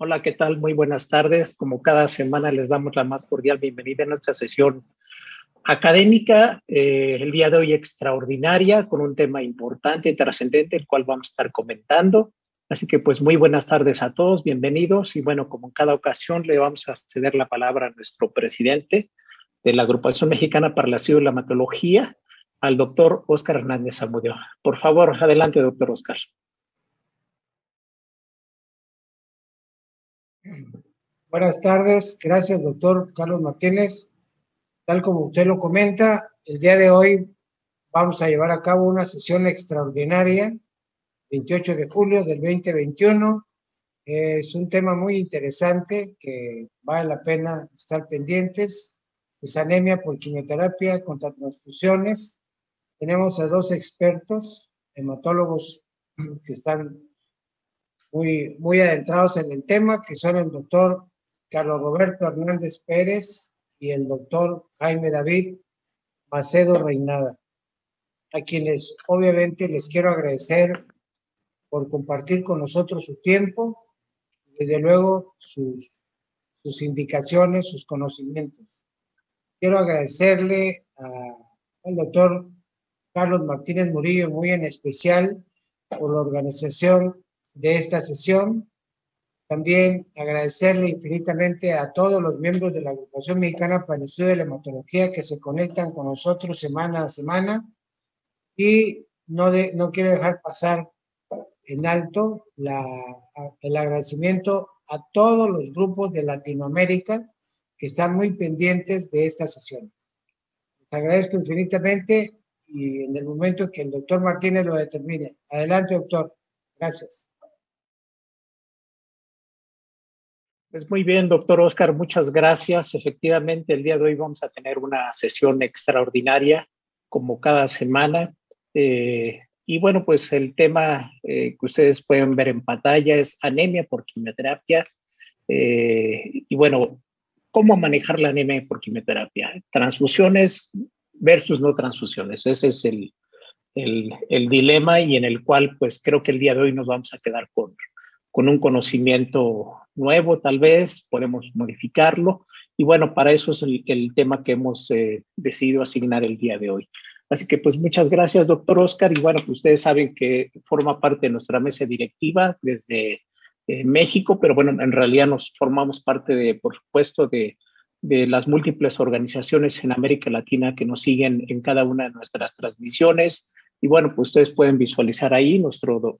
Hola, ¿qué tal? Muy buenas tardes. Como cada semana les damos la más cordial bienvenida a nuestra sesión académica, el día de hoy extraordinaria, con un tema importante y trascendente, el cual vamos a estar comentando. Así que pues muy buenas tardes a todos, bienvenidos. Y bueno, como en cada ocasión, le vamos a ceder la palabra a nuestro presidente de la Agrupación Mexicana para la Estudio de la Hematología, al doctor Óscar Hernández Zamudio. Por favor, adelante, doctor Óscar. Buenas tardes, gracias doctor Carlos Martínez. Tal como usted lo comenta, el día de hoy vamos a llevar a cabo una sesión extraordinaria, 28 de julio del 2021. Es un tema muy interesante que vale la pena estar pendientes. Es anemia por quimioterapia contra transfusiones. Tenemos a dos expertos, hematólogos que están muy adentrados en el tema, que son el doctor Carlos Roberto Hernández Pérez y el doctor Jaime David Macedo Reinada, a quienes obviamente les quiero agradecer por compartir con nosotros su tiempo, desde luego sus indicaciones, sus conocimientos. Quiero agradecerle al doctor Carlos Martínez Murillo, muy en especial, por la organización de esta sesión. También agradecerle infinitamente a todos los miembros de la Agrupación Mexicana para el Estudio de la Hematología que se conectan con nosotros semana a semana. Y no quiero dejar pasar en alto el agradecimiento a todos los grupos de Latinoamérica que están muy pendientes de esta sesión. Les agradezco infinitamente y en el momento que el doctor Martínez lo determine. Adelante, doctor. Gracias. Pues muy bien, doctor Óscar, muchas gracias. Efectivamente, el día de hoy vamos a tener una sesión extraordinaria, como cada semana. Y bueno, pues el tema que ustedes pueden ver en pantalla es anemia por quimioterapia. Y bueno, ¿cómo manejar la anemia por quimioterapia? Transfusiones versus no transfusiones. Ese es el dilema y en el cual pues creo que el día de hoy nos vamos a quedar con un conocimiento nuevo, tal vez podemos modificarlo. Y bueno, para eso es el tema que hemos decidido asignar el día de hoy. Así que pues muchas gracias, doctor Óscar. Y bueno, pues ustedes saben que forma parte de nuestra mesa directiva desde México, pero bueno, en realidad nos formamos parte de, por supuesto, de las múltiples organizaciones en América Latina que nos siguen en cada una de nuestras transmisiones. Y bueno, pues ustedes pueden visualizar ahí nuestro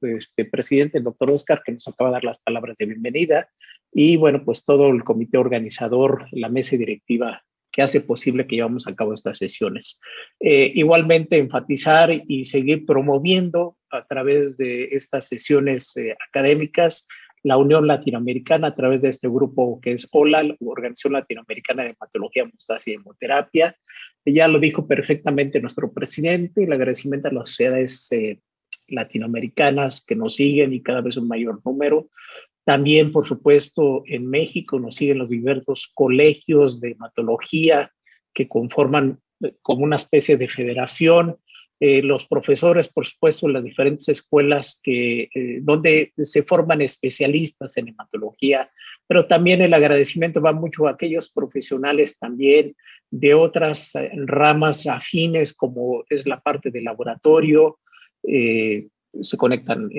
presidente, el doctor Óscar, que nos acaba de dar las palabras de bienvenida. Y bueno, pues todo el comité organizador, la mesa directiva que hace posible que llevamos a cabo estas sesiones. Igualmente, enfatizar y seguir promoviendo a través de estas sesiones académicas la Unión Latinoamericana a través de este grupo que es OLA, Organización Latinoamericana de Hematología, Hemostasia y Hemoterapia. Ya lo dijo perfectamente nuestro presidente, el agradecimiento a las sociedades latinoamericanas que nos siguen y cada vez un mayor número. También, por supuesto, en México nos siguen los diversos colegios de hematología que conforman como una especie de federación. Los profesores, por supuesto, en las diferentes escuelas donde se forman especialistas en hematología, pero también el agradecimiento va mucho a aquellos profesionales también de otras ramas afines, como es la parte del laboratorio. Se conectan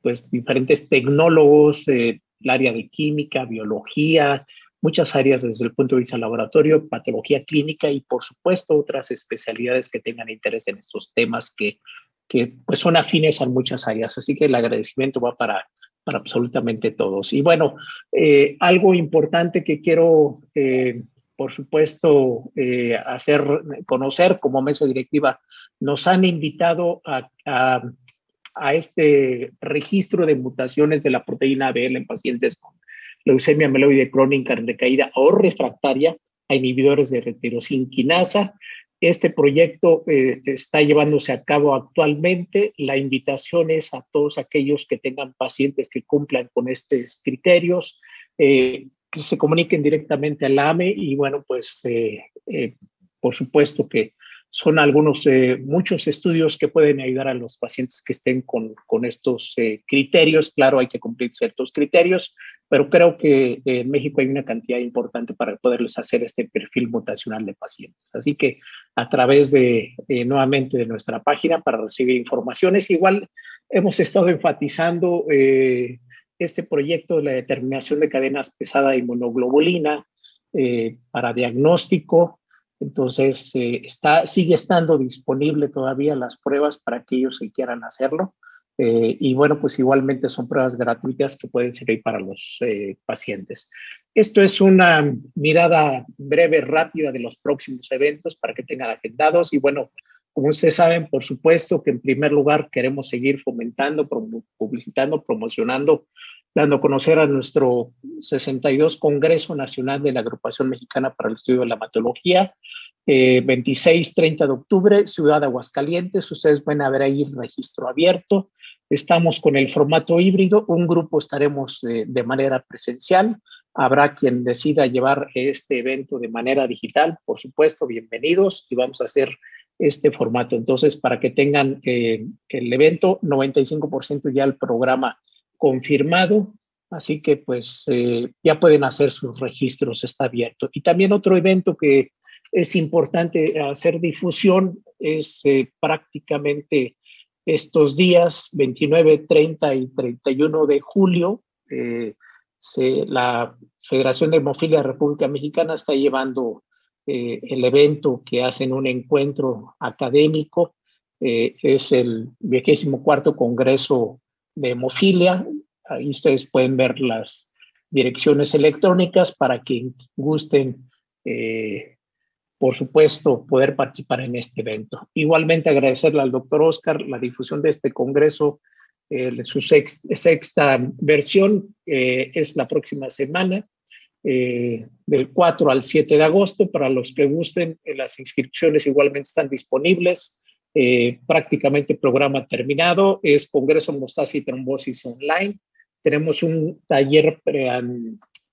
pues diferentes tecnólogos, el área de química, biología, muchas áreas desde el punto de vista laboratorio, patología clínica y por supuesto otras especialidades que tengan interés en estos temas que pues son afines a muchas áreas. Así que el agradecimiento va para absolutamente todos. Y bueno, algo importante que quiero, por supuesto, hacer conocer como mesa directiva, nos han invitado a este registro de mutaciones de la proteína ABL en pacientes con leucemia mieloide crónica recaída o refractaria a inhibidores de retirosina quinasa. Este proyecto está llevándose a cabo actualmente. La invitación es a todos aquellos que tengan pacientes que cumplan con estos criterios, que se comuniquen directamente al AME y bueno, pues por supuesto que son algunos, muchos estudios que pueden ayudar a los pacientes que estén con estos criterios. Claro, hay que cumplir ciertos criterios, pero creo que en México hay una cantidad importante para poderles hacer este perfil mutacional de pacientes. Así que a través de, nuevamente, de nuestra página para recibir informaciones, igual hemos estado enfatizando este proyecto de la determinación de cadenas pesada de inmunoglobulina para diagnóstico. Entonces, sigue estando disponible todavía las pruebas para aquellos que quieran hacerlo. Y bueno, pues igualmente son pruebas gratuitas que pueden servir para los pacientes. Esto es una mirada breve, rápida de los próximos eventos para que tengan agendados. Y bueno, como ustedes saben, por supuesto que en primer lugar queremos seguir fomentando, publicitando, promocionando, dando a conocer a nuestro 62 Congreso Nacional de la Agrupación Mexicana para el Estudio de la Hematología, 26-30 de octubre, Ciudad de Aguascalientes. Ustedes van a ver ahí el registro abierto. Estamos con el formato híbrido. Un grupo estaremos de manera presencial. Habrá quien decida llevar este evento de manera digital, por supuesto, bienvenidos, y vamos a hacer este formato. Entonces, para que tengan el evento, 95% ya el programa confirmado, así que pues ya pueden hacer sus registros, está abierto. Y también otro evento que es importante hacer difusión es prácticamente estos días, 29, 30 y 31 de julio, la Federación de Hemofilia República Mexicana está llevando el evento que hacen un encuentro académico, es el 24º Congreso de Hemofilia. Ahí ustedes pueden ver las direcciones electrónicas para quien gusten, por supuesto, poder participar en este evento. Igualmente agradecerle al doctor Oscar la difusión de este congreso, su sexta versión es la próxima semana, del 4 al 7 de agosto. Para los que gusten, las inscripciones igualmente están disponibles. Prácticamente programa terminado, es Congreso Hemostasia y Trombosis Online. Tenemos un taller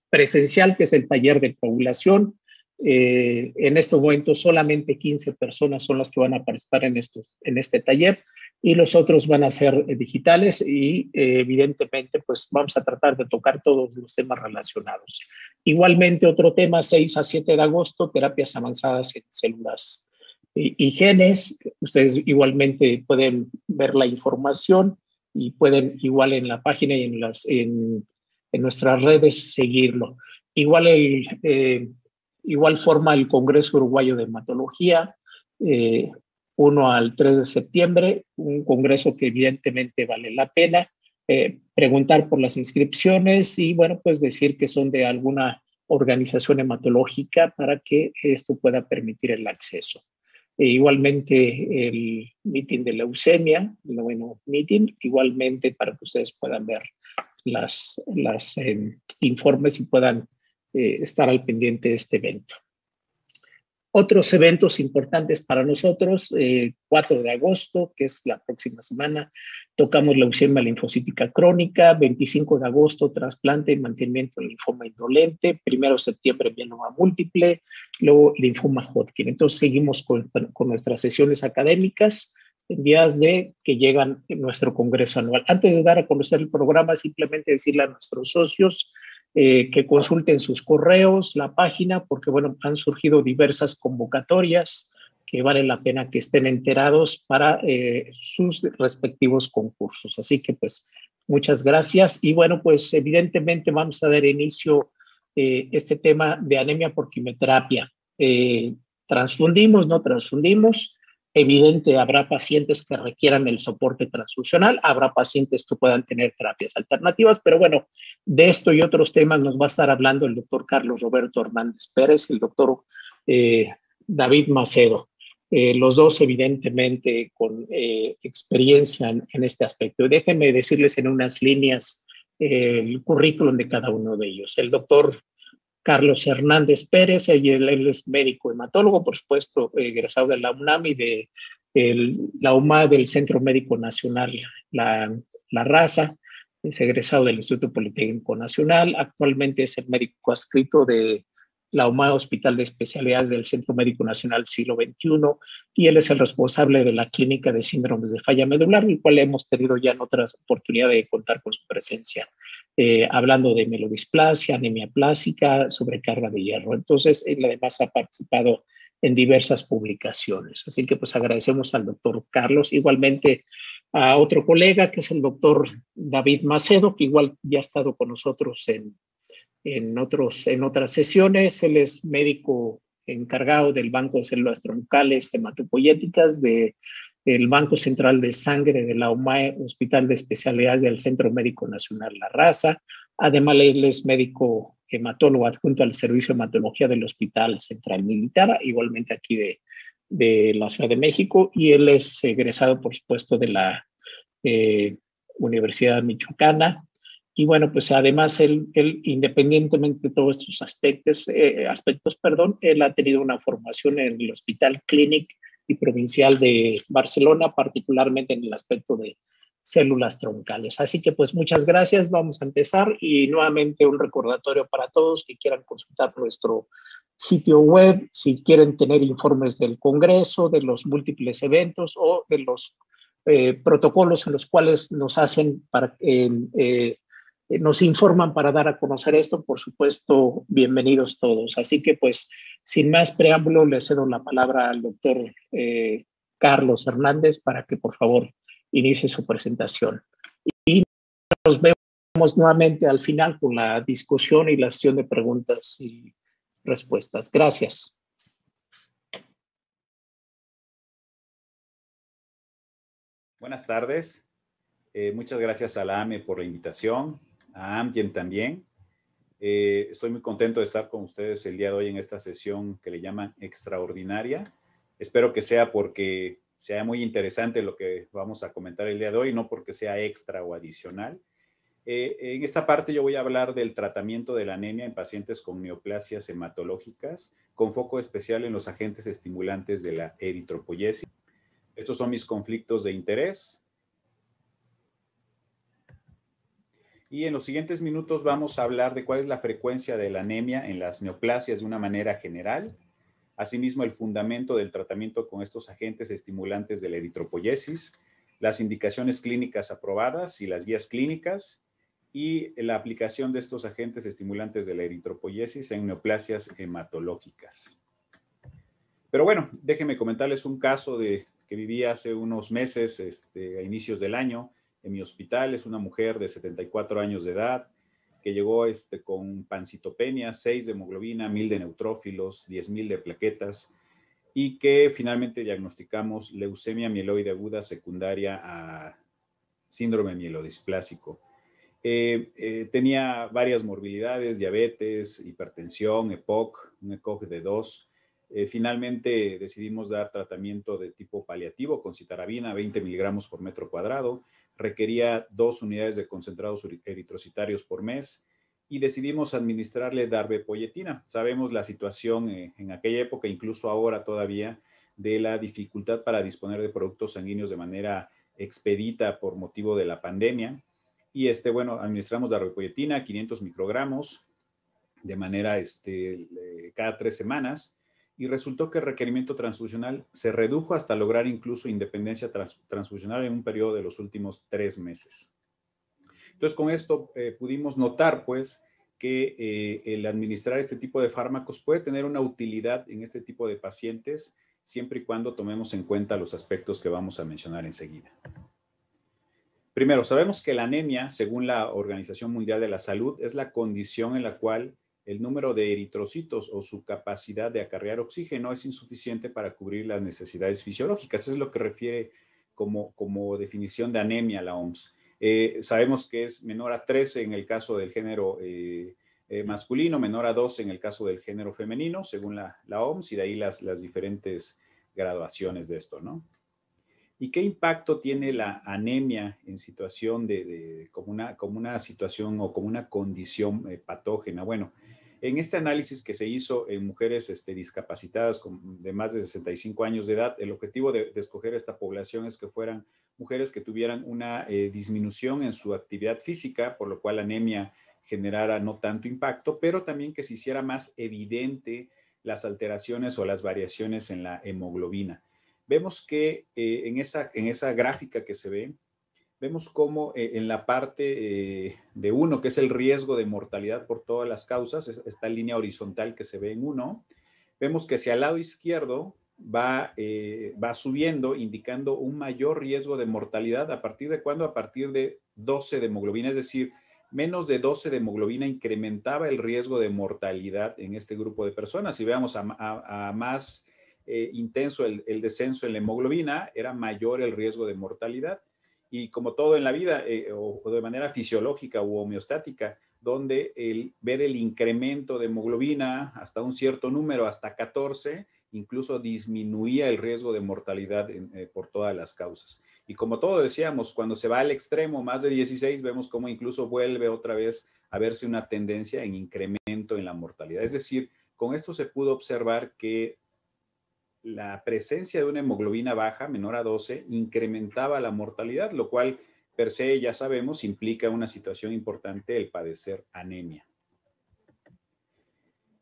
presencial que es el taller de coagulación. En este momento solamente 15 personas son las que van a participar en este taller y los otros van a ser digitales y evidentemente pues vamos a tratar de tocar todos los temas relacionados. Igualmente otro tema, 6 a 7 de agosto, terapias avanzadas en células y genes. Ustedes igualmente pueden ver la información y pueden igual en la página y en nuestras redes seguirlo. Igual forma el Congreso Uruguayo de Hematología, 1 al 3 de septiembre, un congreso que evidentemente vale la pena. Preguntar por las inscripciones y, bueno, pues decir que son de alguna organización hematológica para que esto pueda permitir el acceso. Igualmente el meeting de leucemia, el 9º meeting, igualmente para que ustedes puedan ver las informes y puedan estar al pendiente de este evento. Otros eventos importantes para nosotros, 4 de agosto, que es la próxima semana, tocamos leucemia linfocítica crónica, 25 de agosto, trasplante y mantenimiento de linfoma indolente, 1 de septiembre, mieloma múltiple, luego linfoma Hodgkin. Entonces seguimos con nuestras sesiones académicas en días de que llegan en nuestro congreso anual. Antes de dar a conocer el programa, simplemente decirle a nuestros socios que consulten sus correos, la página, porque bueno, han surgido diversas convocatorias que vale la pena que estén enterados para sus respectivos concursos. Así que pues muchas gracias y bueno, pues evidentemente vamos a dar inicio este tema de anemia por quimioterapia. Transfundimos, no transfundimos. Evidente, habrá pacientes que requieran el soporte transfusional, habrá pacientes que puedan tener terapias alternativas, pero bueno, de esto y otros temas nos va a estar hablando el doctor Carlos Roberto Hernández Pérez y el doctor David Macedo. Los dos evidentemente con experiencia en este aspecto. Déjenme decirles en unas líneas el currículum de cada uno de ellos. El doctor Carlos Hernández Pérez, él es médico hematólogo, por supuesto, egresado de la UNAM y de la UMA del Centro Médico Nacional La Raza, es egresado del Instituto Politécnico Nacional, actualmente es el médico adscrito de la UMA Hospital de Especialidades del Centro Médico Nacional Siglo XXI, y él es el responsable de la clínica de síndromes de falla medular, el cual hemos tenido ya en otras oportunidades de contar con su presencia, hablando de melodisplasia, anemia plástica, sobrecarga de hierro. Entonces, él además ha participado en diversas publicaciones. Así que pues agradecemos al doctor Carlos, igualmente a otro colega que es el doctor David Macedo, que igual ya ha estado con nosotros en otras sesiones. Él es médico encargado del Banco de Células Troncales Hematopoyéticas del Banco Central de Sangre de la UMAE, Hospital de Especialidades del Centro Médico Nacional La Raza. Además, él es médico hematólogo adjunto al Servicio de Hematología del Hospital Central Militar, igualmente aquí de la Ciudad de México, y él es egresado, por supuesto, de la Universidad Michoacana. Y bueno, pues además él independientemente de todos estos aspectos, él ha tenido una formación en el Hospital Clínic y Provincial de Barcelona, particularmente en el aspecto de células troncales. Así que pues muchas gracias, vamos a empezar y nuevamente un recordatorio para todos que quieran consultar nuestro sitio web, si quieren tener informes del Congreso, de los múltiples eventos o de los protocolos en los cuales nos informan para dar a conocer esto, por supuesto, bienvenidos todos. Así que pues, sin más preámbulo, le cedo la palabra al doctor Carlos Hernández para que por favor inicie su presentación. Y nos vemos nuevamente al final con la discusión y la sesión de preguntas y respuestas. Gracias. Buenas tardes. Muchas gracias a la AME por la invitación, a Amgen también. Estoy muy contento de estar con ustedes el día de hoy en esta sesión que le llaman extraordinaria. Espero que sea porque sea muy interesante lo que vamos a comentar el día de hoy, no porque sea extra o adicional. En esta parte yo voy a hablar del tratamiento de la anemia en pacientes con neoplasias hematológicas, con foco especial en los agentes estimulantes de la eritropoyesis. Estos son mis conflictos de interés. Y en los siguientes minutos vamos a hablar de cuál es la frecuencia de la anemia en las neoplasias de una manera general. Asimismo, el fundamento del tratamiento con estos agentes estimulantes de la eritropoyesis, las indicaciones clínicas aprobadas y las guías clínicas, y la aplicación de estos agentes estimulantes de la eritropoyesis en neoplasias hematológicas. Pero bueno, déjenme comentarles un caso que viví hace unos meses, a inicios del año, en mi hospital. Es una mujer de 74 años de edad que llegó con pancitopenia, 6 de hemoglobina, 1000 de neutrófilos, 10,000 de plaquetas, y que finalmente diagnosticamos leucemia mieloide aguda secundaria a síndrome mielodisplásico. Tenía varias morbilidades, diabetes, hipertensión, EPOC, un ECOG de 2. Finalmente decidimos dar tratamiento de tipo paliativo con citarabina, 20 miligramos por metro cuadrado. Requería 2 unidades de concentrados eritrocitarios por mes y decidimos administrarle darbepoyetina. Sabemos la situación en aquella época, incluso ahora todavía, de la dificultad para disponer de productos sanguíneos de manera expedita por motivo de la pandemia. Y bueno, administramos darbepoyetina, 500 microgramos de manera cada 3 semanas, y resultó que el requerimiento transfusional se redujo hasta lograr incluso independencia transfusional en un periodo de los últimos 3 meses. Entonces, con esto pudimos notar, pues, que el administrar este tipo de fármacos puede tener una utilidad en este tipo de pacientes, siempre y cuando tomemos en cuenta los aspectos que vamos a mencionar enseguida. Primero, sabemos que la anemia, según la Organización Mundial de la Salud, es la condición en la cual el número de eritrocitos o su capacidad de acarrear oxígeno es insuficiente para cubrir las necesidades fisiológicas. Eso es lo que refiere como definición de anemia la OMS. Sabemos que es menor a 13 en el caso del género masculino, menor a 12 en el caso del género femenino, según la OMS, y de ahí las diferentes graduaciones de esto, ¿no? ¿Y qué impacto tiene la anemia en situación como una situación o como una condición patógena? Bueno, en este análisis que se hizo en mujeres discapacitadas de más de 65 años de edad, el objetivo de escoger esta población es que fueran mujeres que tuvieran una disminución en su actividad física, por lo cual la anemia generara no tanto impacto, pero también que se hiciera más evidente las alteraciones o las variaciones en la hemoglobina. Vemos que en esa gráfica que se ve, vemos cómo en la parte de 1, que es el riesgo de mortalidad por todas las causas, esta línea horizontal que se ve en 1, vemos que hacia el lado izquierdo va subiendo, indicando un mayor riesgo de mortalidad. ¿A partir de cuándo? A partir de 12 de hemoglobina, es decir, menos de 12 de hemoglobina incrementaba el riesgo de mortalidad en este grupo de personas. Si veamos a más intenso el descenso en la hemoglobina, era mayor el riesgo de mortalidad. Y como todo en la vida, o de manera fisiológica u homeostática, donde ver el incremento de hemoglobina hasta un cierto número, hasta 14, incluso disminuía el riesgo de mortalidad por todas las causas. Y como todo decíamos, cuando se va al extremo, más de 16, vemos cómo incluso vuelve otra vez a verse una tendencia en incremento en la mortalidad. Es decir, con esto se pudo observar que la presencia de una hemoglobina baja, menor a 12, incrementaba la mortalidad, lo cual per se ya sabemos implica una situación importante, el padecer anemia.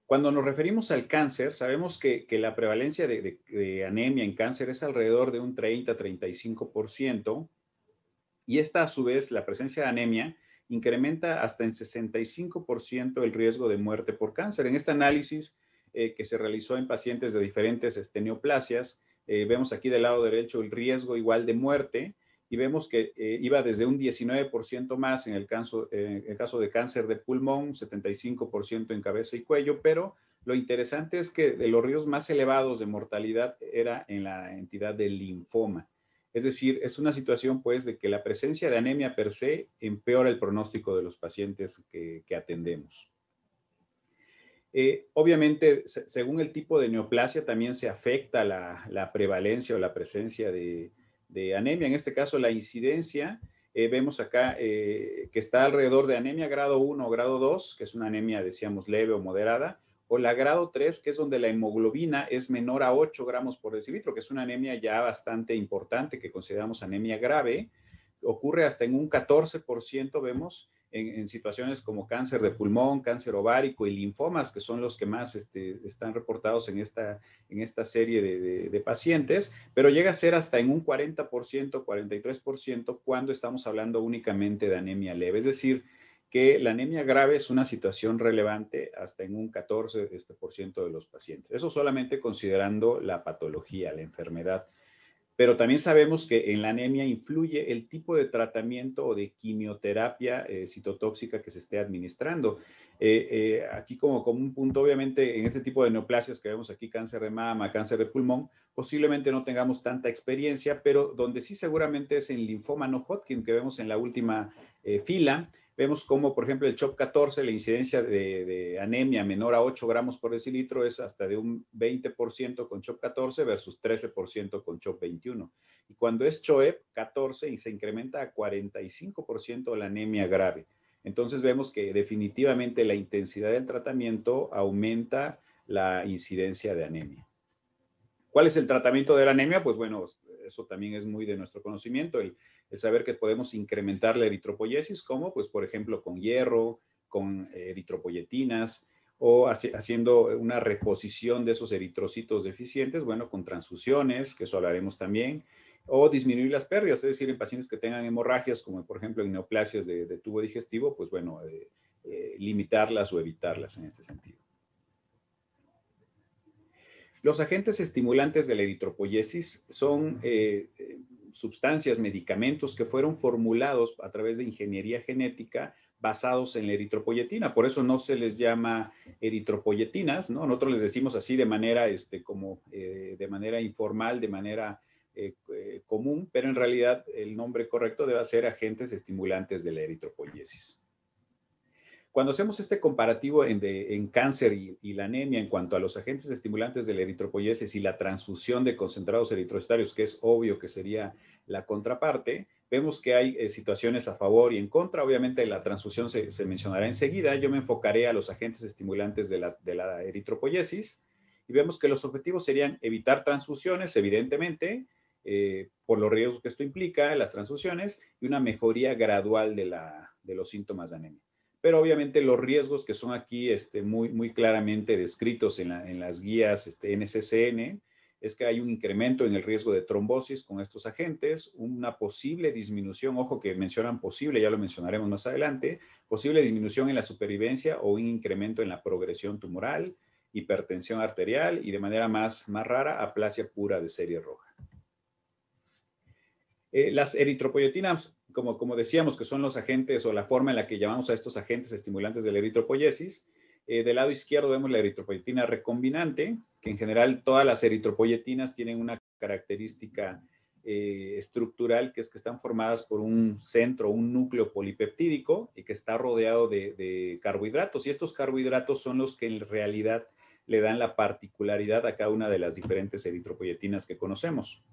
Cuando nos referimos al cáncer, sabemos que la prevalencia de anemia en cáncer es alrededor de un 30-35%, y esta a su vez, la presencia de anemia, incrementa hasta en 65% el riesgo de muerte por cáncer. En este análisis que se realizó en pacientes de diferentes neoplasias, vemos aquí del lado derecho el riesgo igual de muerte, y vemos que iba desde un 19% más en el caso de cáncer de pulmón, 75% en cabeza y cuello, pero lo interesante es que de los riesgos más elevados de mortalidad era en la entidad del linfoma. Es decir, es una situación pues de que la presencia de anemia per se empeora el pronóstico de los pacientes que atendemos. Obviamente, según el tipo de neoplasia, también se afecta la prevalencia o la presencia de anemia. En este caso, la incidencia, vemos acá que está alrededor de anemia grado 1 o grado 2, que es una anemia, decíamos, leve o moderada, o la grado 3, que es donde la hemoglobina es menor a 8 gramos por decilitro, que es una anemia ya bastante importante, que consideramos anemia grave. Ocurre hasta en un 14%, vemos, en situaciones como cáncer de pulmón, cáncer ovárico y linfomas, que son los que más están reportados en esta serie de pacientes, pero llega a ser hasta en un 40%, 43% cuando estamos hablando únicamente de anemia leve. Es decir, que la anemia grave es una situación relevante hasta en un 14% de los pacientes. Eso solamente considerando la patología, la enfermedad. Pero también sabemos que en la anemia influye el tipo de tratamiento o de quimioterapia citotóxica que se esté administrando. Aquí como un punto, obviamente, en este tipo de neoplasias que vemos aquí, cáncer de mama, cáncer de pulmón, posiblemente no tengamos tanta experiencia, pero donde sí seguramente es en linfoma no Hodgkin, que vemos en la última fila. Vemos como, por ejemplo, el CHOP14, la incidencia de anemia menor a 8 gramos por decilitro es hasta de un 20% con CHOP14 versus 13% con CHOP21. Y cuando es CHOEP14 y se incrementa a 45% la anemia grave. Entonces vemos que definitivamente la intensidad del tratamiento aumenta la incidencia de anemia. ¿Cuál es el tratamiento de la anemia? Pues bueno, eso también es muy de nuestro conocimiento, el saber que podemos incrementar la eritropoyesis, como pues por ejemplo con hierro, con eritropoyetinas, o haciendo una reposición de esos eritrocitos deficientes, bueno, con transfusiones, que eso hablaremos también, o disminuir las pérdidas, es decir, en pacientes que tengan hemorragias, como por ejemplo en neoplasias de tubo digestivo, pues bueno, limitarlas o evitarlas en este sentido. Los agentes estimulantes de la eritropoyesis son sustancias, medicamentos que fueron formulados a través de ingeniería genética basados en la eritropoyetina. Por eso no se les llama eritropoyetinas, ¿no? Nosotros les decimos así de manera, de manera informal, de manera común, pero en realidad el nombre correcto debe ser agentes estimulantes de la eritropoyesis. Cuando hacemos este comparativo en cáncer y la anemia en cuanto a los agentes estimulantes de la eritropoyesis y la transfusión de concentrados eritrocitarios, que es obvio que sería la contraparte, vemos que hay situaciones a favor y en contra. Obviamente la transfusión se mencionará enseguida. Yo me enfocaré a los agentes estimulantes de la eritropoyesis y vemos que los objetivos serían evitar transfusiones, evidentemente, por los riesgos que esto implica, las transfusiones, y una mejoría gradual de los síntomas de anemia. pero obviamente los riesgos que son aquí muy claramente descritos en las guías NCCN es que hay un incremento en el riesgo de trombosis con estos agentes, una posible disminución, ojo que mencionan posible, ya lo mencionaremos más adelante, posible disminución en la supervivencia o un incremento en la progresión tumoral, hipertensión arterial y de manera más rara, aplasia pura de serie roja. Las eritropoyetinas, como decíamos, que son los agentes o la forma en la que llamamos a estos agentes estimulantes de la eritropoyesis. Del lado izquierdo vemos la eritropoyetina recombinante, que en general todas las eritropoyetinas tienen una característica estructural, que es que están formadas por un centro, un núcleo polipeptídico y que está rodeado de carbohidratos. Y estos carbohidratos son los que en realidad le dan la particularidad a cada una de las diferentes eritropoyetinas que conocemos.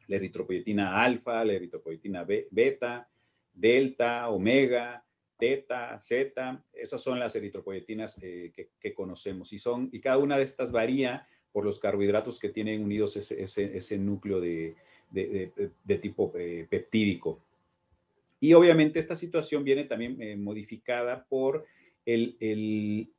La eritropoyetina alfa, la eritropoyetina beta, delta, omega, teta, zeta, esas son las eritropoyetinas que conocemos y cada una de estas varía por los carbohidratos que tienen unidos ese núcleo de tipo peptídico. Y obviamente esta situación viene también modificada por el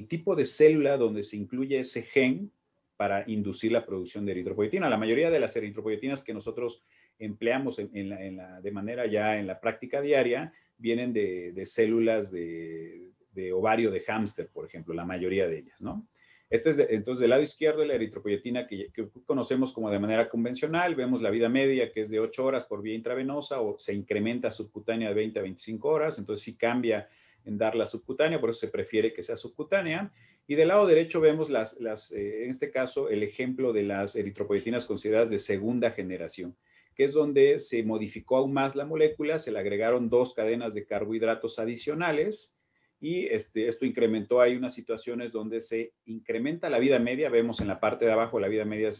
tipo de célula donde se incluye ese gen para inducir la producción de eritropoyetina. La mayoría de las eritropoyetinas que nosotros empleamos de manera ya en la práctica diaria vienen de células de ovario de hámster, por ejemplo, la mayoría de ellas, ¿no? Entonces, del lado izquierdo, la eritropoyetina que conocemos como de manera convencional, vemos la vida media que es de 8 horas por vía intravenosa o se incrementa subcutánea de 20 a 25 horas, entonces sí cambia en dar la subcutánea, por eso se prefiere que sea subcutánea. Y del lado derecho vemos en este caso el ejemplo de las eritropoyetinas consideradas de segunda generación, que es donde se modificó aún más la molécula, se le agregaron 2 cadenas de carbohidratos adicionales y esto incrementó ahí unas situaciones donde se incrementa la vida media. Vemos en la parte de abajo la vida media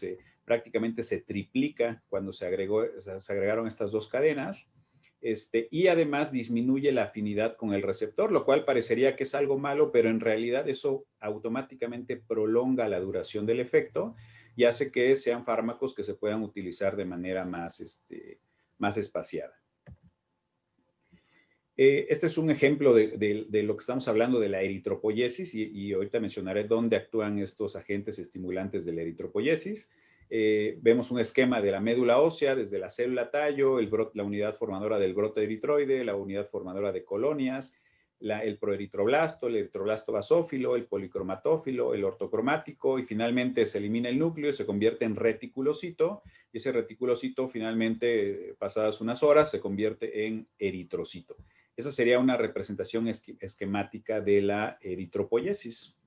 prácticamente se triplica cuando se agregaron estas 2 cadenas. Y además disminuye la afinidad con el receptor, lo cual parecería que es algo malo, pero en realidad eso automáticamente prolonga la duración del efecto y hace que sean fármacos que se puedan utilizar de manera más espaciada. Este es un ejemplo de lo que estamos hablando de la eritropoyesis y ahorita mencionaré dónde actúan estos agentes estimulantes de la eritropoyesis. Vemos un esquema de la médula ósea, desde la célula tallo, la unidad formadora del brote eritroide, la unidad formadora de colonias, el proeritroblasto, el eritroblasto basófilo, el policromatófilo, el ortocromático y finalmente se elimina el núcleo y se convierte en reticulocito y ese reticulocito finalmente, pasadas unas horas, se convierte en eritrocito. Esa sería una representación esquemática de la eritropoyesis.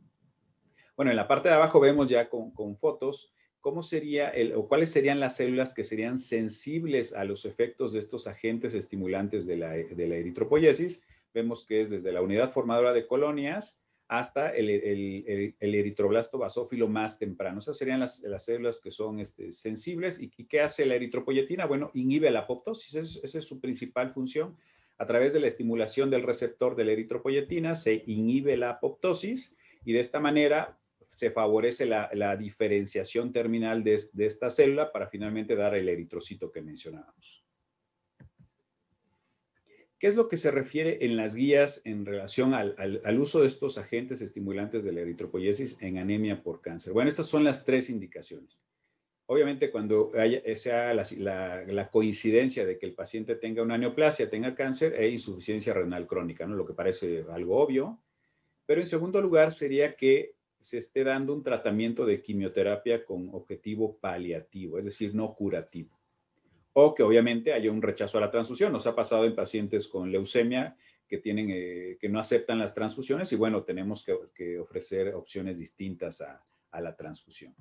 Bueno, en la parte de abajo vemos ya con fotos cómo sería o cuáles serían las células que serían sensibles a los efectos de estos agentes estimulantes de la eritropoyesis. Vemos que es desde la unidad formadora de colonias hasta el eritroblasto basófilo más temprano. Esas serían las células que son sensibles. ¿Y qué hace la eritropoyetina? Bueno, inhibe la apoptosis. Esa es su principal función. A través de la estimulación del receptor de la eritropoyetina se inhibe la apoptosis y de esta manera se favorece la diferenciación terminal de esta célula para finalmente dar el eritrocito que mencionábamos. ¿Qué es lo que se refiere en las guías en relación al uso de estos agentes estimulantes de la eritropoyesis en anemia por cáncer? Bueno, estas son las 3 indicaciones. Obviamente, cuando sea la coincidencia de que el paciente tenga una neoplasia, tenga cáncer e insuficiencia renal crónica, ¿no? Lo que parece algo obvio. Pero en segundo lugar sería que se esté dando un tratamiento de quimioterapia con objetivo paliativo, es decir, no curativo. O que obviamente haya un rechazo a la transfusión. Nos ha pasado en pacientes con leucemia que no aceptan las transfusiones y bueno, tenemos que ofrecer opciones distintas a la transfusión.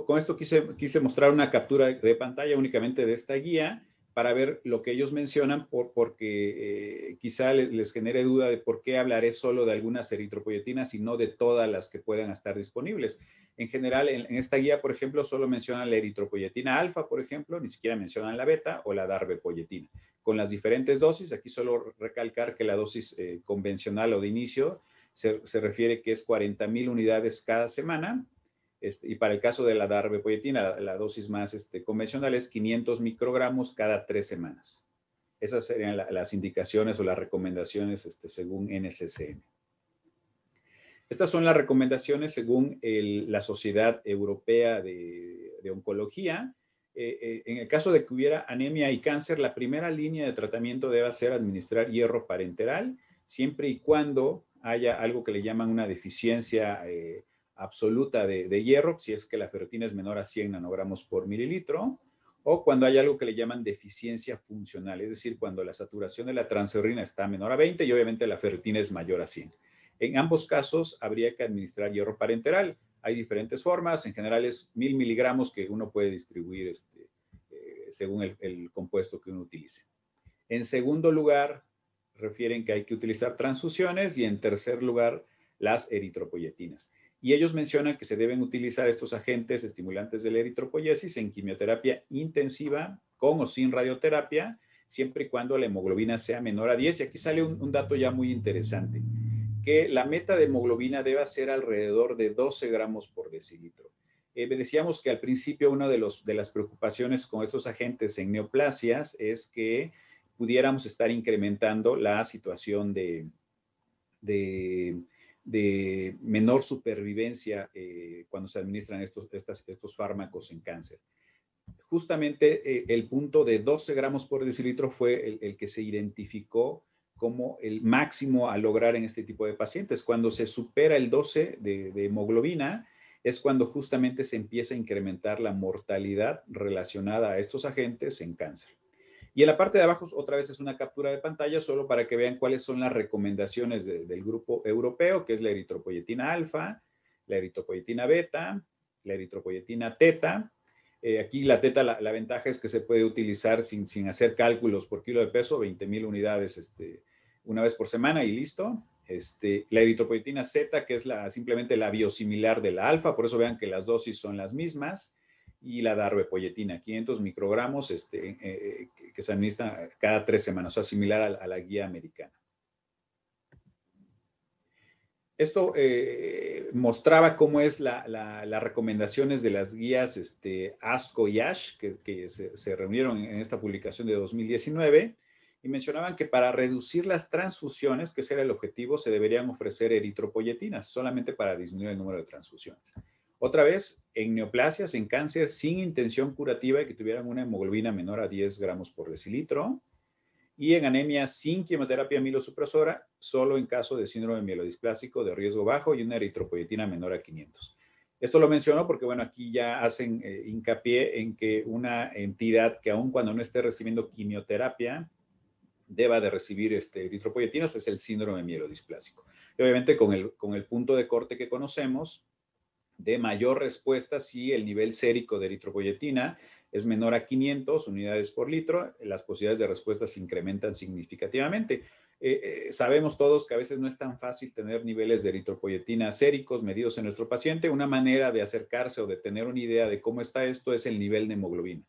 Con esto quise mostrar una captura de pantalla únicamente de esta guía para ver lo que ellos mencionan porque quizá les genere duda de por qué hablaré solo de algunas eritropoyetinas y no de todas las que puedan estar disponibles. En general, en esta guía, por ejemplo, solo mencionan la eritropoyetina alfa, por ejemplo, ni siquiera mencionan la beta o la darbepoyetina. Con las diferentes dosis, aquí solo recalcar que la dosis convencional o de inicio se refiere que es 40,000 unidades cada semana. Y para el caso de la darbepoyetina, la dosis más convencional es 500 microgramos cada 3 semanas. Esas serían las indicaciones o las recomendaciones según NCCN. Estas son las recomendaciones según la Sociedad Europea de Oncología. En el caso de que hubiera anemia y cáncer, la primera línea de tratamiento debe ser administrar hierro parenteral, siempre y cuando haya algo que le llaman una deficiencia absoluta de hierro, si es que la ferritina es menor a 100 nanogramos por mililitro, o cuando hay algo que le llaman deficiencia funcional, es decir, cuando la saturación de la transferrina está menor a 20 y obviamente la ferritina es mayor a 100. En ambos casos habría que administrar hierro parenteral. Hay diferentes formas, en general es 1000 miligramos que uno puede distribuir según el compuesto que uno utilice. En segundo lugar, refieren que hay que utilizar transfusiones y en tercer lugar, las eritropoyetinas. Y ellos mencionan que se deben utilizar estos agentes estimulantes de la eritropoyesis en quimioterapia intensiva, con o sin radioterapia, siempre y cuando la hemoglobina sea menor a 10. Y aquí sale un dato ya muy interesante, que la meta de hemoglobina debe ser alrededor de 12 gramos por decilitro. Decíamos que al principio una de las preocupaciones con estos agentes en neoplasias es que pudiéramos estar incrementando la situación de menor supervivencia cuando se administran estos fármacos en cáncer. Justamente el punto de 12 gramos por decilitro fue el que se identificó como el máximo a lograr en este tipo de pacientes. Cuando se supera el 12 de hemoglobina, es cuando justamente se empieza a incrementar la mortalidad relacionada a estos agentes en cáncer. Y en la parte de abajo, otra vez es una captura de pantalla, solo para que vean cuáles son las recomendaciones del grupo europeo, que es la eritropoyetina alfa, la eritropoyetina beta, la eritropoyetina teta. Aquí la teta, la ventaja es que se puede utilizar sin hacer cálculos por kilo de peso, 20,000 unidades una vez por semana y listo. La eritropoyetina Z, que es simplemente la biosimilar de la alfa, por eso vean que las dosis son las mismas, y la darbepoyetina, 500 microgramos que se administra cada 3 semanas, o sea, similar a la guía americana. Esto mostraba cómo es las recomendaciones de las guías ASCO y ASH, que se reunieron en esta publicación de 2019, y mencionaban que para reducir las transfusiones, que ese era el objetivo, se deberían ofrecer eritropoyetinas, solamente para disminuir el número de transfusiones. Otra vez, en neoplasias, en cáncer, sin intención curativa y que tuvieran una hemoglobina menor a 10 gramos por decilitro, y en anemia sin quimioterapia mielosupresora, solo en caso de síndrome mielodisplásico de riesgo bajo y una eritropoyetina menor a 500. Esto lo menciono porque, bueno, aquí ya hacen hincapié en que una entidad que aun cuando no esté recibiendo quimioterapia deba de recibir eritropoyetinas es el síndrome mielodisplásico. Y obviamente con el punto de corte que conocemos, de mayor respuesta si el nivel sérico de eritropoyetina es menor a 500 unidades por litro, las posibilidades de respuesta se incrementan significativamente. Sabemos todos que a veces no es tan fácil tener niveles de eritropoyetina séricos medidos en nuestro paciente. Una manera de acercarse o de tener una idea de cómo está esto es el nivel de hemoglobina.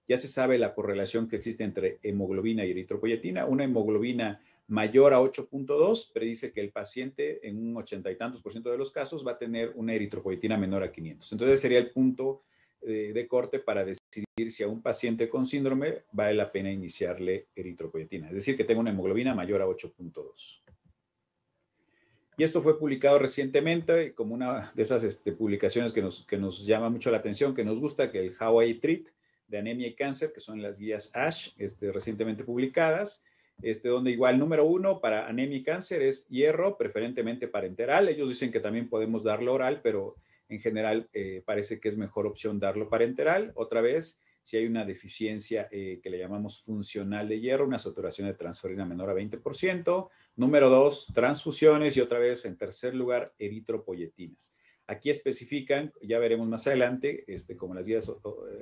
Ya se sabe la correlación que existe entre hemoglobina y eritropoyetina. Una hemoglobina mayor a 8.2 predice que el paciente en un 80 y tantos % de los casos va a tener una eritropoyetina menor a 500. Entonces sería el punto de corte para decidir si a un paciente con síndrome vale la pena iniciarle eritropoyetina. Es decir, que tenga una hemoglobina mayor a 8.2. Y esto fue publicado recientemente como una de esas publicaciones que nos llama mucho la atención, que nos gusta, que el How I Treat de anemia y cáncer, que son las guías ASH recientemente publicadas, donde igual número 1 para anemia y cáncer es hierro, preferentemente parenteral. Ellos dicen que también podemos darlo oral, pero en general parece que es mejor opción darlo parenteral. Otra vez, si hay una deficiencia que le llamamos funcional de hierro, una saturación de transferrina menor a 20%. Número 2, transfusiones. Y otra vez, en tercer lugar, eritropoyetinas. Aquí especifican, ya veremos más adelante, como las guías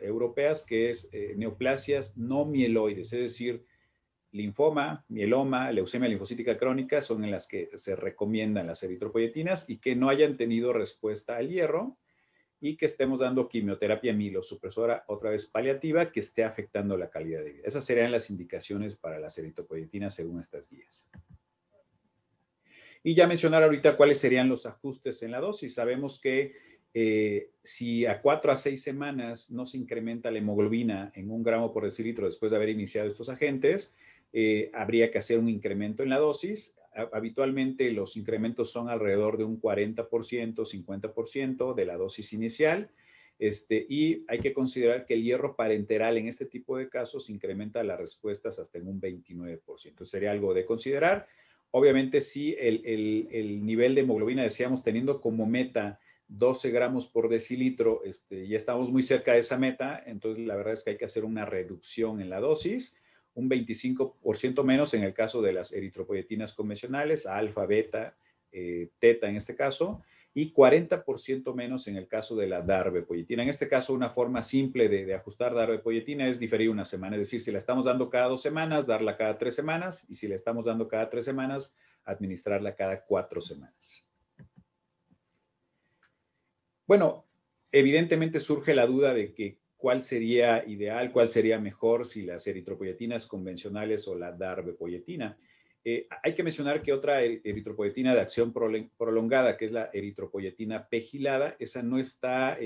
europeas, que es neoplasias no mieloides, es decir, linfoma, mieloma, leucemia linfocítica crónica son en las que se recomiendan las eritropoyetinas y que no hayan tenido respuesta al hierro y que estemos dando quimioterapia mielosupresora, otra vez paliativa, que esté afectando la calidad de vida. Esas serían las indicaciones para las eritropoyetinas según estas guías. Y ya mencionar ahorita cuáles serían los ajustes en la dosis. Sabemos que si a 4 a 6 semanas no se incrementa la hemoglobina en 1 gramo por decilitro después de haber iniciado estos agentes, habría que hacer un incremento en la dosis. Habitualmente los incrementos son alrededor de un 40%, 50% de la dosis inicial. Y hay que considerar que el hierro parenteral en este tipo de casos incrementa las respuestas hasta en un 29%. Sería algo de considerar. Obviamente, sí, el nivel de hemoglobina, decíamos, teniendo como meta 12 gramos por decilitro, ya estamos muy cerca de esa meta, entonces la verdad es que hay que hacer una reducción en la dosis, un 25% menos en el caso de las eritropoyetinas convencionales, alfa, beta, teta en este caso, y 40% menos en el caso de la darbepoyetina. En este caso, una forma simple de ajustar darbepoyetina es diferir una semana, es decir, si la estamos dando cada 2 semanas, darla cada 3 semanas, y si la estamos dando cada 3 semanas, administrarla cada 4 semanas. Bueno, evidentemente surge la duda de que cuál sería ideal, cuál sería mejor, si las eritropoyetinas convencionales o la darbepoyetina. Hay que mencionar que otra eritropoyetina de acción prolongada, que es la eritropoyetina pegilada, esa no está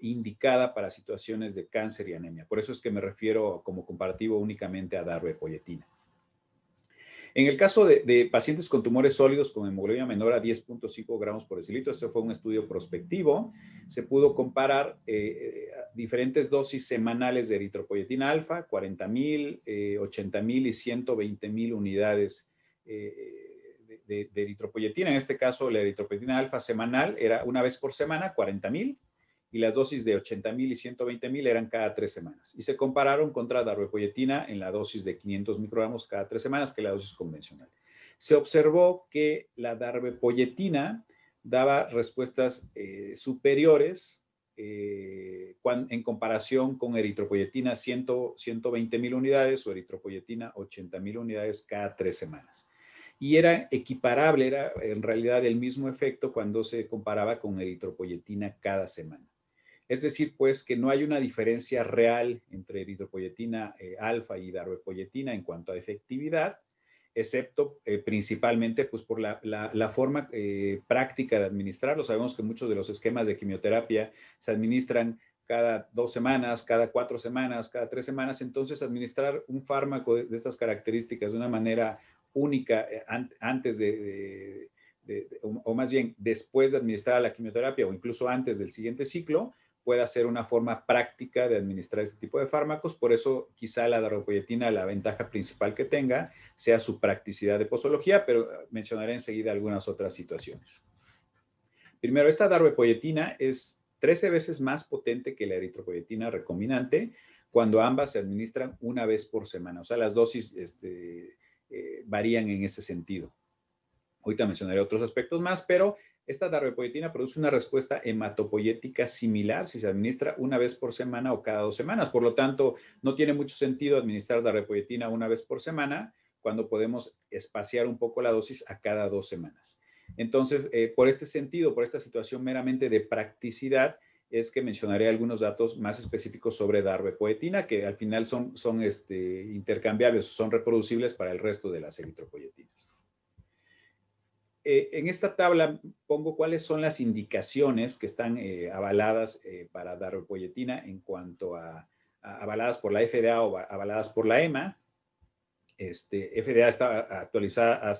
indicada para situaciones de cáncer y anemia. Por eso es que me refiero como comparativo únicamente a darbepoyetina. En el caso de pacientes con tumores sólidos con hemoglobina menor a 10.5 gramos por decilitro, este fue un estudio prospectivo, se pudo comparar diferentes dosis semanales de eritropoyetina alfa, 40,000, 80,000 y 120,000 unidades de eritropoyetina. En este caso, la eritropoyetina alfa semanal era una vez por semana, 40,000, y las dosis de 80,000 y 120,000 eran cada 3 semanas. Y se compararon contra darbepoyetina en la dosis de 500 microgramos cada 3 semanas, que es la dosis convencional. Se observó que la darbepoyetina daba respuestas superiores en comparación con eritropoyetina 120,000 unidades o eritropoyetina 80,000 unidades cada 3 semanas. Y era equiparable, era en realidad el mismo efecto cuando se comparaba con eritropoyetina cada semana. Es decir, pues que no hay una diferencia real entre eritropoyetina alfa y darbepoyetina en cuanto a efectividad, excepto principalmente pues, por la forma práctica de administrarlo. Sabemos que muchos de los esquemas de quimioterapia se administran cada 2 semanas, cada 4 semanas, cada 3 semanas. Entonces, administrar un fármaco de estas características de una manera única antes o más bien después de administrar la quimioterapia o incluso antes del siguiente ciclo, pueda ser una forma práctica de administrar este tipo de fármacos. Por eso quizá la darbepoyetina, la ventaja principal que tenga, sea su practicidad de posología, pero mencionaré enseguida algunas otras situaciones. Primero, esta darbepoyetina es 13 veces más potente que la eritropoyetina recombinante cuando ambas se administran una vez por semana. O sea, las dosis varían en ese sentido. Ahorita mencionaré otros aspectos más, pero esta darbepoyetina produce una respuesta hematopoyética similar si se administra una vez por semana o cada 2 semanas. Por lo tanto, no tiene mucho sentido administrar darbepoyetina una vez por semana cuando podemos espaciar un poco la dosis a cada 2 semanas. Entonces, por este sentido, por esta situación meramente de practicidad, es que mencionaré algunos datos más específicos sobre darbepoyetina, que al final son intercambiables, son reproducibles para el resto de las eritropoyetinas. En esta tabla pongo cuáles son las indicaciones que están avaladas para darbepoyetina en cuanto a avaladas por la FDA o avaladas por la EMA. FDA está actualizada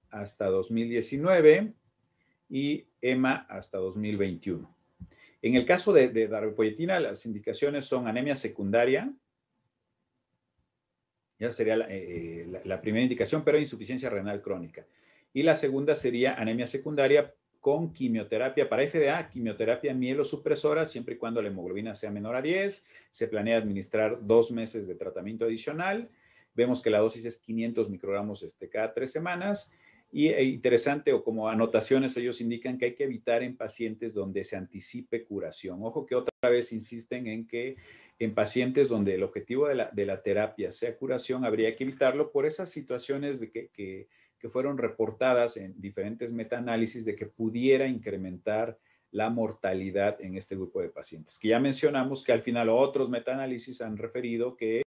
hasta 2019 y EMA hasta 2021. En el caso de darbepoyetina, las indicaciones son anemia secundaria. Ya sería la primera indicación, pero insuficiencia renal crónica. Y la segunda sería anemia secundaria con quimioterapia para FDA, quimioterapia mielosupresora, siempre y cuando la hemoglobina sea menor a 10. Se planea administrar 2 meses de tratamiento adicional. Vemos que la dosis es 500 microgramos cada 3 semanas. Y interesante, o como anotaciones, ellos indican que hay que evitar en pacientes donde se anticipe curación. Ojo que otra vez insisten en que en pacientes donde el objetivo de la terapia sea curación, habría que evitarlo por esas situaciones de que fueron reportadas en diferentes metaanálisis de que pudiera incrementar la mortalidad en este grupo de pacientes. Que ya mencionamos que al final otros metaanálisis han referido que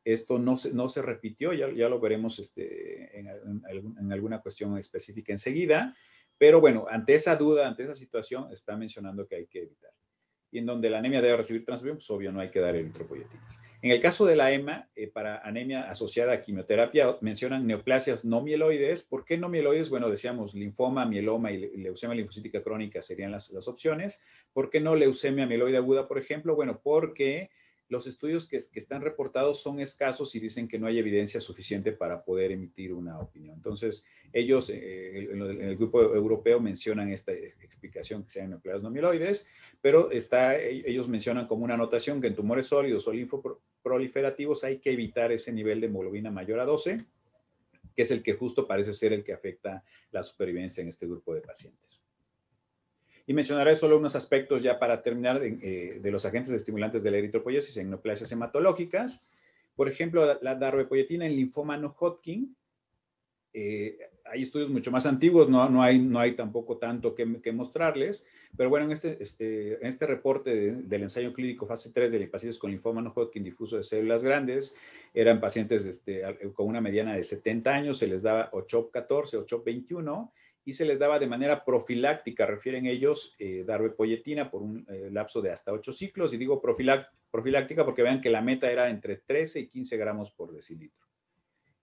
esto no se repitió, ya lo veremos en alguna cuestión específica enseguida, pero bueno, ante esa duda, ante esa situación, está mencionando que hay que evitar. y en donde la anemia debe recibir transfusión, pues obvio no hay que dar eritropoyetinas. En el caso de la EMA, para anemia asociada a quimioterapia, mencionan neoplasias no mieloides. ¿Por qué no mieloides? Bueno, decíamos linfoma, mieloma y leucemia linfocítica crónica serían las opciones. ¿Por qué no leucemia mieloide aguda, por ejemplo? Bueno, porque los estudios que están reportados son escasos y dicen que no hay evidencia suficiente para poder emitir una opinión. Entonces, ellos en el grupo europeo mencionan esta explicación que sean neoplasias no mieloides, pero ellos mencionan como una anotación que en tumores sólidos o linfoproliferativos hay que evitar ese nivel de hemoglobina mayor a 12, que es el que justo parece ser el que afecta la supervivencia en este grupo de pacientes. Y mencionaré solo unos aspectos ya para terminar de los agentes estimulantes de la eritropoiesis en neoplasias hematológicas. Por ejemplo, la darbepoetina en linfoma no Hodgkin. Hay estudios mucho más antiguos, no hay tampoco tanto que mostrarles, pero bueno, en este reporte del ensayo clínico fase 3 de pacientes con linfoma no Hodgkin difuso de células grandes, eran pacientes con una mediana de 70 años, se les daba OCHOP14, OCHOP21, y se les daba de manera profiláctica, refieren ellos, darbepoetina por un lapso de hasta 8 ciclos, y digo profiláctica porque vean que la meta era entre 13 y 15 gramos por decilitro.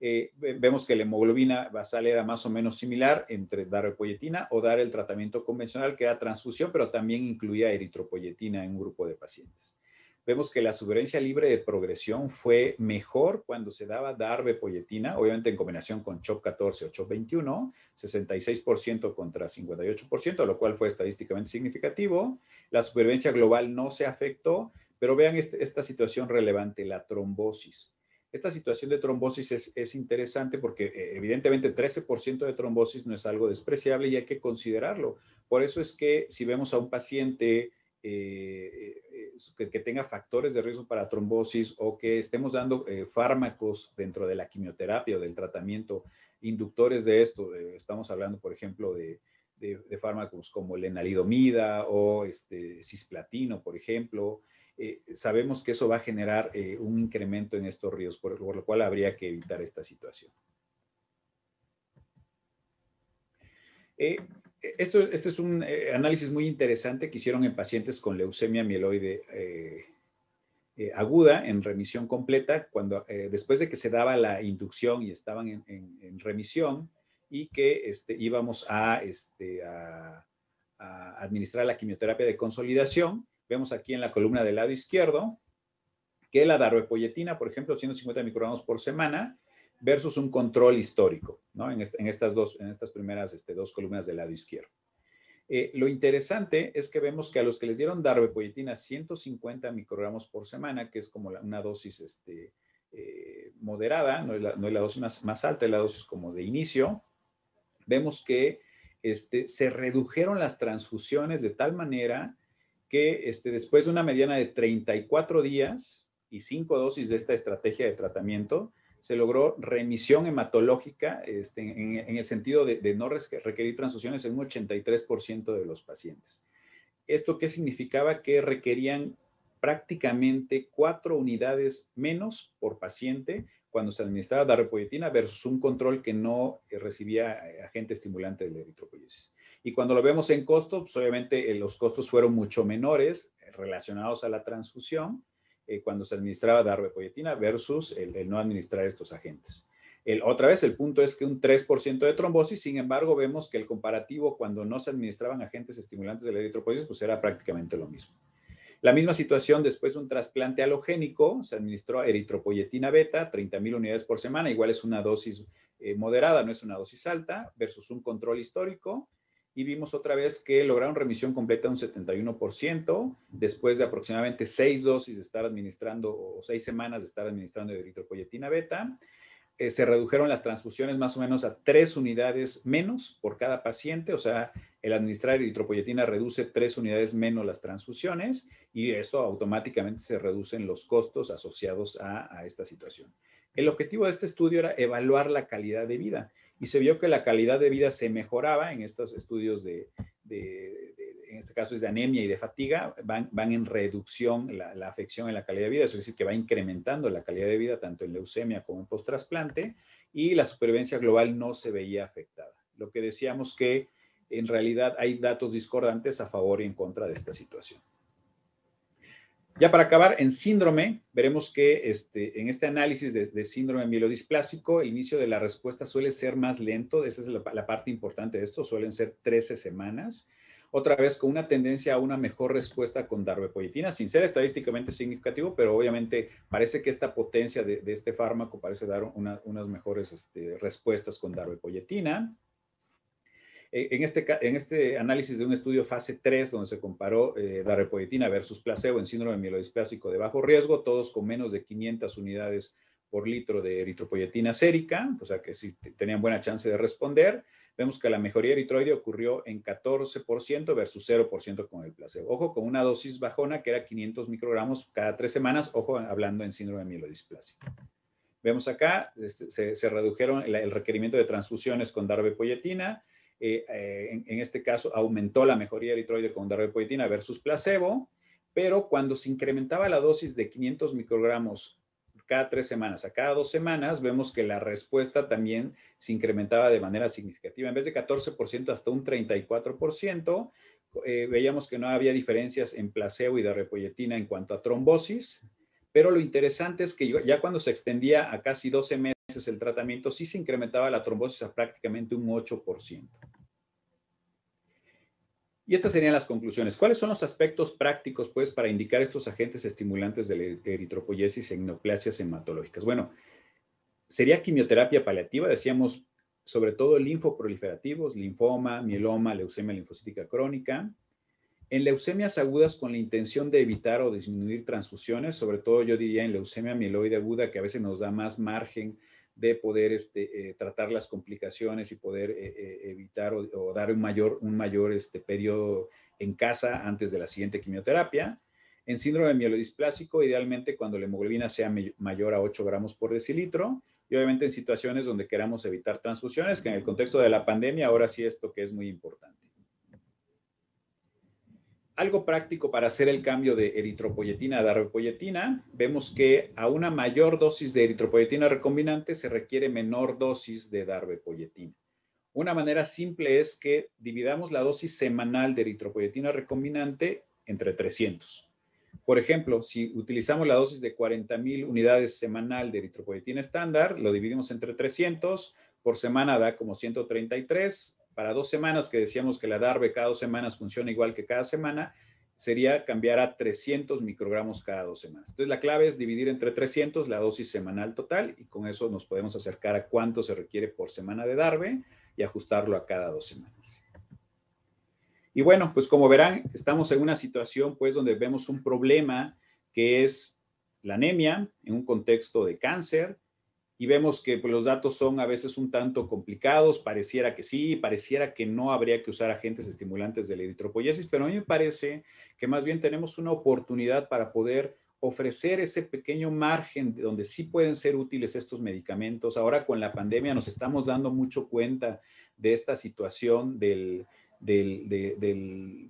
Vemos que la hemoglobina basal era más o menos similar entre darbepoetina o dar el tratamiento convencional, que era transfusión, pero también incluía eritropoietina en un grupo de pacientes. Vemos que la supervivencia libre de progresión fue mejor cuando se daba darbepoetina, obviamente en combinación con CHOP14 o CHOP21, 66% contra 58%, lo cual fue estadísticamente significativo. La supervivencia global no se afectó, pero vean esta situación relevante, la trombosis. Esta situación de trombosis es interesante porque evidentemente 13% de trombosis no es algo despreciable y hay que considerarlo. Por eso es que si vemos a un paciente que tenga factores de riesgo para trombosis o que estemos dando fármacos dentro de la quimioterapia o del tratamiento, inductores de esto, estamos hablando por ejemplo de fármacos como lenalidomida o cisplatino, por ejemplo, sabemos que eso va a generar un incremento en estos riesgos, por lo cual habría que evitar esta situación. Este es un análisis muy interesante que hicieron en pacientes con leucemia mieloide aguda en remisión completa, después de que se daba la inducción y estaban en remisión y que íbamos a administrar la quimioterapia de consolidación. Vemos aquí en la columna del lado izquierdo que la darbepoetina, por ejemplo, 150 microgramos por semana, versus un control histórico, ¿no? En estas primeras dos columnas del lado izquierdo. Lo interesante es que vemos que a los que les dieron darbepoetina 150 microgramos por semana, que es como una dosis moderada, no es la dosis más alta, es la dosis como de inicio, vemos que se redujeron las transfusiones de tal manera que después de una mediana de 34 días y 5 dosis de esta estrategia de tratamiento, se logró remisión hematológica en el sentido de no requerir transfusiones en un 83% de los pacientes. ¿Esto qué significaba? Que requerían prácticamente 4 unidades menos por paciente cuando se administraba darbepoetina versus un control que no recibía agente estimulante de la eritropoiesis. Y cuando lo vemos en costos, pues obviamente los costos fueron mucho menores relacionados a la transfusión cuando se administraba darbepoetina versus el no administrar estos agentes. Otra vez, el punto es que un 3% de trombosis, sin embargo, vemos que el comparativo cuando no se administraban agentes estimulantes de la eritropoiesis, pues era prácticamente lo mismo. La misma situación después de un trasplante halogénico, se administró eritropoietina beta, 30,000 unidades por semana, igual es una dosis moderada, no es una dosis alta, versus un control histórico, y vimos otra vez que lograron remisión completa de un 71% después de aproximadamente 6 dosis de estar administrando, o 6 semanas de estar administrando eritropoietina beta. Se redujeron las transfusiones más o menos a 3 unidades menos por cada paciente, o sea, el administrar eritropoietina reduce 3 unidades menos las transfusiones y esto automáticamente se reducen los costos asociados a esta situación. El objetivo de este estudio era evaluar la calidad de vida y se vio que la calidad de vida se mejoraba en estos estudios en este caso es de anemia y de fatiga, van en reducción la afección en la calidad de vida, eso es decir, que va incrementando la calidad de vida tanto en leucemia como en post-trasplante y la supervivencia global no se veía afectada. Lo que decíamos que en realidad hay datos discordantes a favor y en contra de esta situación. Ya para acabar, en síndrome, veremos que en este análisis de síndrome mielodisplásico, el inicio de la respuesta suele ser más lento. Esa es la parte importante de esto, suelen ser 13 semanas. Otra vez con una tendencia a una mejor respuesta con darbepoetina, sin ser estadísticamente significativo, pero obviamente parece que esta potencia de este fármaco parece dar unas mejores respuestas con darbepoetina. En este análisis de un estudio fase 3, donde se comparó darbepoetina versus placebo en síndrome mielodisplásico de bajo riesgo, todos con menos de 500 unidades por litro de eritropoyetina sérica, o sea que sí tenían buena chance de responder. Vemos que la mejoría eritroide ocurrió en 14% versus 0% con el placebo. Ojo, con una dosis bajona que era 500 microgramos cada 3 semanas, ojo, hablando en síndrome mielodisplásico. Vemos acá, se redujeron el requerimiento de transfusiones con darbepoetina. En este caso, aumentó la mejoría eritroide con darbepoetina versus placebo, pero cuando se incrementaba la dosis de 500 microgramos cada 3 semanas a cada 2 semanas, vemos que la respuesta también se incrementaba de manera significativa. En vez de 14%, hasta un 34%, veíamos que no había diferencias en placebo y darbepoetina en cuanto a trombosis, pero lo interesante es que ya cuando se extendía a casi 12 meses el tratamiento, sí se incrementaba la trombosis a prácticamente un 8%. Y estas serían las conclusiones. ¿Cuáles son los aspectos prácticos, pues, para indicar estos agentes estimulantes de la eritropoiesis en neoplasias hematológicas? Bueno, sería quimioterapia paliativa, decíamos, sobre todo linfoproliferativos, linfoma, mieloma, leucemia linfocítica crónica. En leucemias agudas con la intención de evitar o disminuir transfusiones, sobre todo yo diría en leucemia mieloide aguda, que a veces nos da más margen de poder tratar las complicaciones y poder evitar o dar un mayor periodo en casa antes de la siguiente quimioterapia. En síndrome mielodisplásico, idealmente cuando la hemoglobina sea mayor a 8 gramos por decilitro, y obviamente en situaciones donde queramos evitar transfusiones, que en el contexto de la pandemia, ahora sí esto que es muy importante. Algo práctico para hacer el cambio de eritropoyetina a darbepoyetina, vemos que a una mayor dosis de eritropoyetina recombinante se requiere menor dosis de darbepoyetina. Una manera simple es que dividamos la dosis semanal de eritropoyetina recombinante entre 300. Por ejemplo, si utilizamos la dosis de 40,000 unidades semanal de eritropoyetina estándar, lo dividimos entre 300, por semana da como 133. Para 2 semanas, que decíamos que la darbe cada 2 semanas funciona igual que cada semana, sería cambiar a 300 microgramos cada 2 semanas. Entonces, la clave es dividir entre 300 la dosis semanal total y con eso nos podemos acercar a cuánto se requiere por semana de darbe y ajustarlo a cada 2 semanas. Y bueno, pues como verán, estamos en una situación pues donde vemos un problema que es la anemia en un contexto de cáncer, y vemos que pues, los datos son a veces un tanto complicados, pareciera que sí, pareciera que no habría que usar agentes estimulantes de la eritropoiesis, pero a mí me parece que más bien tenemos una oportunidad para poder ofrecer ese pequeño margen donde sí pueden ser útiles estos medicamentos. Ahora con la pandemia nos estamos dando mucho cuenta de esta situación del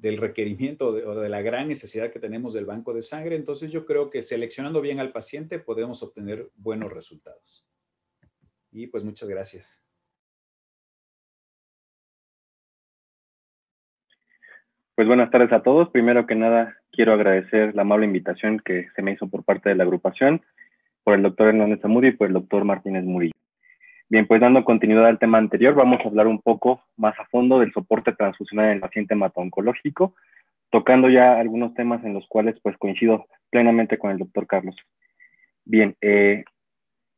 requerimiento o de la gran necesidad que tenemos del banco de sangre. Entonces yo creo que seleccionando bien al paciente podemos obtener buenos resultados. Y pues muchas gracias. Pues buenas tardes a todos. Primero que nada, quiero agradecer la amable invitación que se me hizo por parte de la agrupación, por el doctor Hernández Zamudio y por el doctor Martínez Murillo. Bien, pues dando continuidad al tema anterior, vamos a hablar un poco más a fondo del soporte transfusional en el paciente hemato-oncológico, tocando ya algunos temas en los cuales pues coincido plenamente con el doctor Carlos. Bien,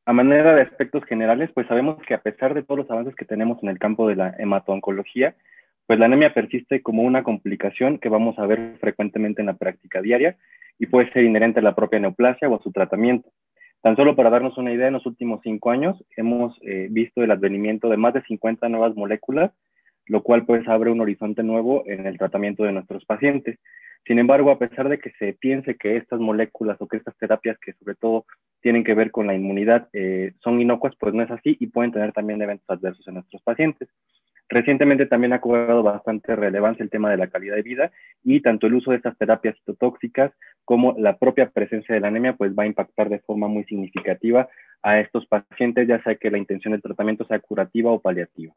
a manera de aspectos generales, pues sabemos que a pesar de todos los avances que tenemos en el campo de la hemato-oncología, pues la anemia persiste como una complicación que vamos a ver frecuentemente en la práctica diaria y puede ser inherente a la propia neoplasia o a su tratamiento. Tan solo para darnos una idea, en los últimos 5 años hemos visto el advenimiento de más de 50 nuevas moléculas, lo cual pues abre un horizonte nuevo en el tratamiento de nuestros pacientes. Sin embargo, a pesar de que se piense que estas moléculas o que estas terapias que sobre todo tienen que ver con la inmunidad son inocuas, pues no es así y pueden tener también eventos adversos en nuestros pacientes. Recientemente también ha cobrado bastante relevancia el tema de la calidad de vida y tanto el uso de estas terapias citotóxicas como la propia presencia de la anemia pues va a impactar de forma muy significativa a estos pacientes, ya sea que la intención del tratamiento sea curativa o paliativa.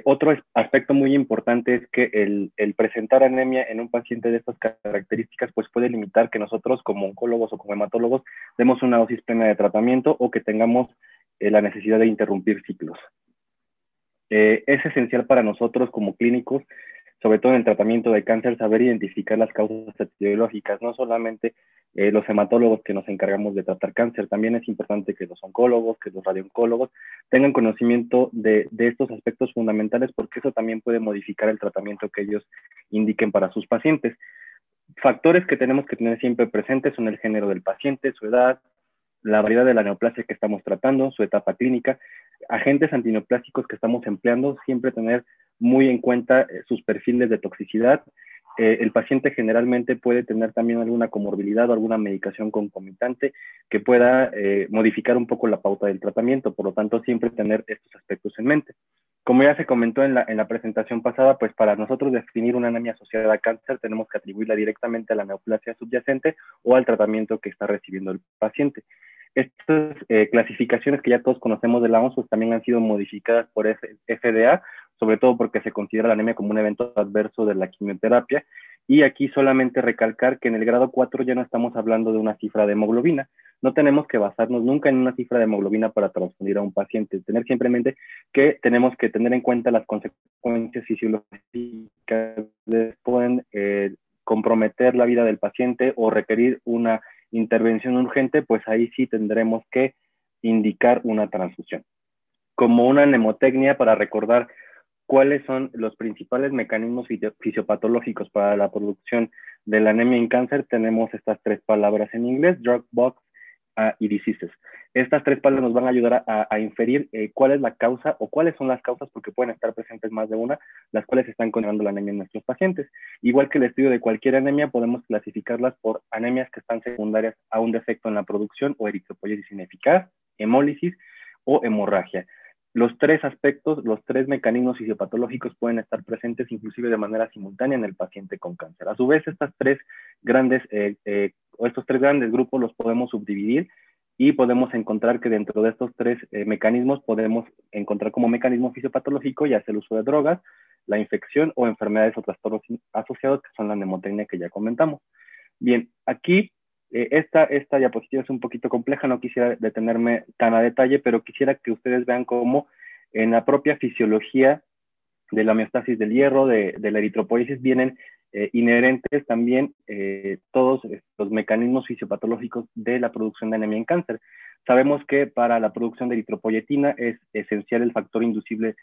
Otro aspecto muy importante es que el presentar anemia en un paciente de estas características pues puede limitar que nosotros como oncólogos o como hematólogos demos una dosis plena de tratamiento o que tengamos la necesidad de interrumpir ciclos. Es esencial para nosotros como clínicos, sobre todo en el tratamiento de cáncer, saber identificar las causas etiológicas, no solamente los hematólogos que nos encargamos de tratar cáncer, también es importante que los oncólogos, que los radiooncólogos tengan conocimiento de estos aspectos fundamentales, porque eso también puede modificar el tratamiento que ellos indiquen para sus pacientes. Factores que tenemos que tener siempre presentes son el género del paciente, su edad, la variedad de la neoplasia que estamos tratando, su etapa clínica, agentes antineoplásicos que estamos empleando, siempre tener muy en cuenta sus perfiles de toxicidad. El paciente generalmente puede tener también alguna comorbilidad o alguna medicación concomitante que pueda modificar un poco la pauta del tratamiento, por lo tanto siempre tener estos aspectos en mente. Como ya se comentó en la presentación pasada, pues para nosotros definir una anemia asociada a cáncer tenemos que atribuirla directamente a la neoplasia subyacente o al tratamiento que está recibiendo el paciente. Estas clasificaciones que ya todos conocemos de la OMS pues, también han sido modificadas por FDA, sobre todo porque se considera la anemia como un evento adverso de la quimioterapia. Y aquí solamente recalcar que en el grado 4 ya no estamos hablando de una cifra de hemoglobina. No tenemos que basarnos nunca en una cifra de hemoglobina para transfundir a un paciente. Tener simplemente que tenemos que tener en cuenta las consecuencias fisiológicas que pueden comprometer la vida del paciente o requerir una intervención urgente, pues ahí sí tendremos que indicar una transfusión. Como una mnemotecnia para recordar cuáles son los principales mecanismos fisiopatológicos para la producción de la anemia en cáncer, tenemos estas tres palabras en inglés, drug, box y diseases. Estas tres palabras nos van a ayudar a inferir cuál es la causa o cuáles son las causas, porque pueden estar presentes más de una, las cuales están conllevando la anemia en nuestros pacientes. Igual que el estudio de cualquier anemia, podemos clasificarlas por anemias que están secundarias a un defecto en la producción o eritropoyesis ineficaz, hemólisis o hemorragia. Los tres aspectos, los tres mecanismos fisiopatológicos pueden estar presentes inclusive de manera simultánea en el paciente con cáncer. A su vez, estos tres grandes grupos los podemos subdividir y podemos encontrar que dentro de estos tres mecanismos podemos encontrar como mecanismo fisiopatológico ya sea el uso de drogas, la infección o enfermedades o trastornos asociados, que son la mnemotecnia que ya comentamos. Bien, aquí esta diapositiva es un poquito compleja, no quisiera detenerme tan a detalle, pero quisiera que ustedes vean cómo en la propia fisiología de la homeostasis del hierro, de la eritropoiesis, vienen inherentes también todos los mecanismos fisiopatológicos de la producción de anemia en cáncer. Sabemos que para la producción de eritropoyetina es esencial el factor inducible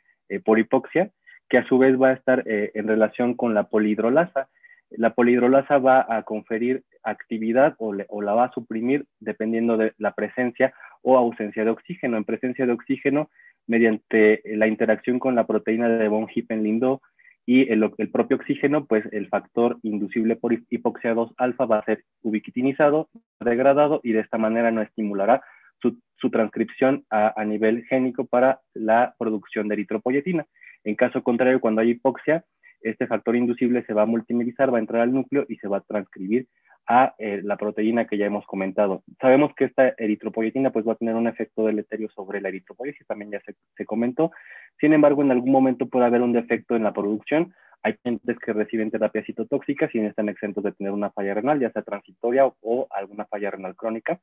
por hipoxia, que a su vez va a estar en relación con la polihidrolasa. La polihidrolasa va a conferir actividad o la va a suprimir dependiendo de la presencia o ausencia de oxígeno. En presencia de oxígeno, mediante la interacción con la proteína de von Hippel-Lindau y el propio oxígeno, pues el factor inducible por hipoxia 2-alfa va a ser ubiquitinizado, degradado y de esta manera no estimulará su transcripción a nivel génico para la producción de eritropoyetina. En caso contrario, cuando hay hipoxia, este factor inducible se va a multimerizar, va a entrar al núcleo y se va a transcribir a la proteína que ya hemos comentado. Sabemos que esta eritropoyetina pues va a tener un efecto deleterio sobre la eritropoiesis, también ya se comentó. Sin embargo, en algún momento puede haber un defecto en la producción. Hay pacientes que reciben terapias citotóxicas y no están exentos de tener una falla renal, ya sea transitoria o alguna falla renal crónica.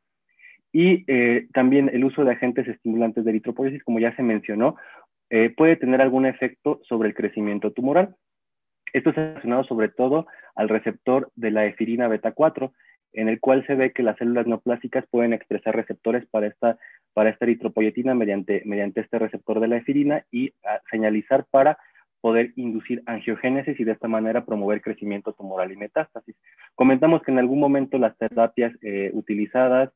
Y también el uso de agentes estimulantes de eritropoiesis, como ya se mencionó, puede tener algún efecto sobre el crecimiento tumoral. Esto es relacionado sobre todo al receptor de la efirina beta 4, en el cual se ve que las células neoplásicas pueden expresar receptores para esta eritropoyetina mediante este receptor de la efirina y señalizar para poder inducir angiogénesis y de esta manera promover crecimiento tumoral y metástasis. Comentamos que en algún momento las terapias utilizadas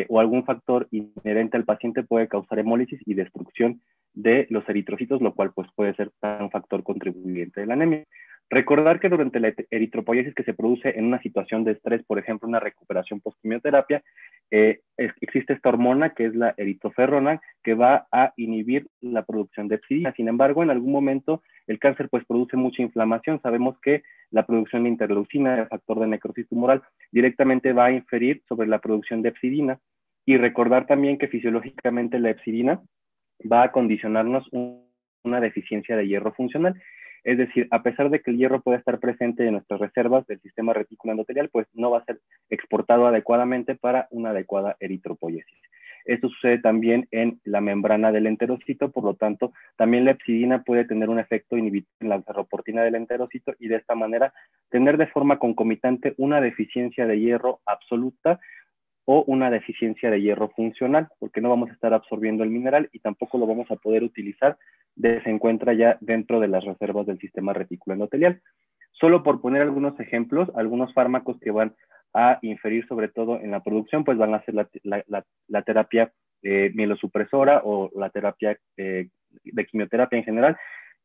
o algún factor inherente al paciente puede causar hemólisis y destrucción de los eritrocitos, lo cual pues, puede ser un factor contribuyente de la anemia. Recordar que durante la eritropoiesis que se produce en una situación de estrés, por ejemplo, una recuperación post-quimioterapia, existe esta hormona que es la eritroferrona que va a inhibir la producción de epsidina. Sin embargo, en algún momento el cáncer pues produce mucha inflamación. Sabemos que la producción de interleucina, el factor de necrosis tumoral, directamente va a inferir sobre la producción de epsidina. Y recordar también que fisiológicamente la epsidina va a condicionarnos una deficiencia de hierro funcional. Es decir, a pesar de que el hierro puede estar presente en nuestras reservas del sistema retículo endotelial, pues no va a ser exportado adecuadamente para una adecuada eritropoiesis. Esto sucede también en la membrana del enterocito, por lo tanto, también la hepcidina puede tener un efecto inhibitorio en la ferroportina del enterocito y de esta manera tener de forma concomitante una deficiencia de hierro absoluta o una deficiencia de hierro funcional, porque no vamos a estar absorbiendo el mineral y tampoco lo vamos a poder utilizar se encuentra ya dentro de las reservas del sistema retículo endotelial. Solo por poner algunos ejemplos, algunos fármacos que van a inferir sobre todo en la producción, pues van a ser la terapia mielosupresora o la terapia de quimioterapia en general.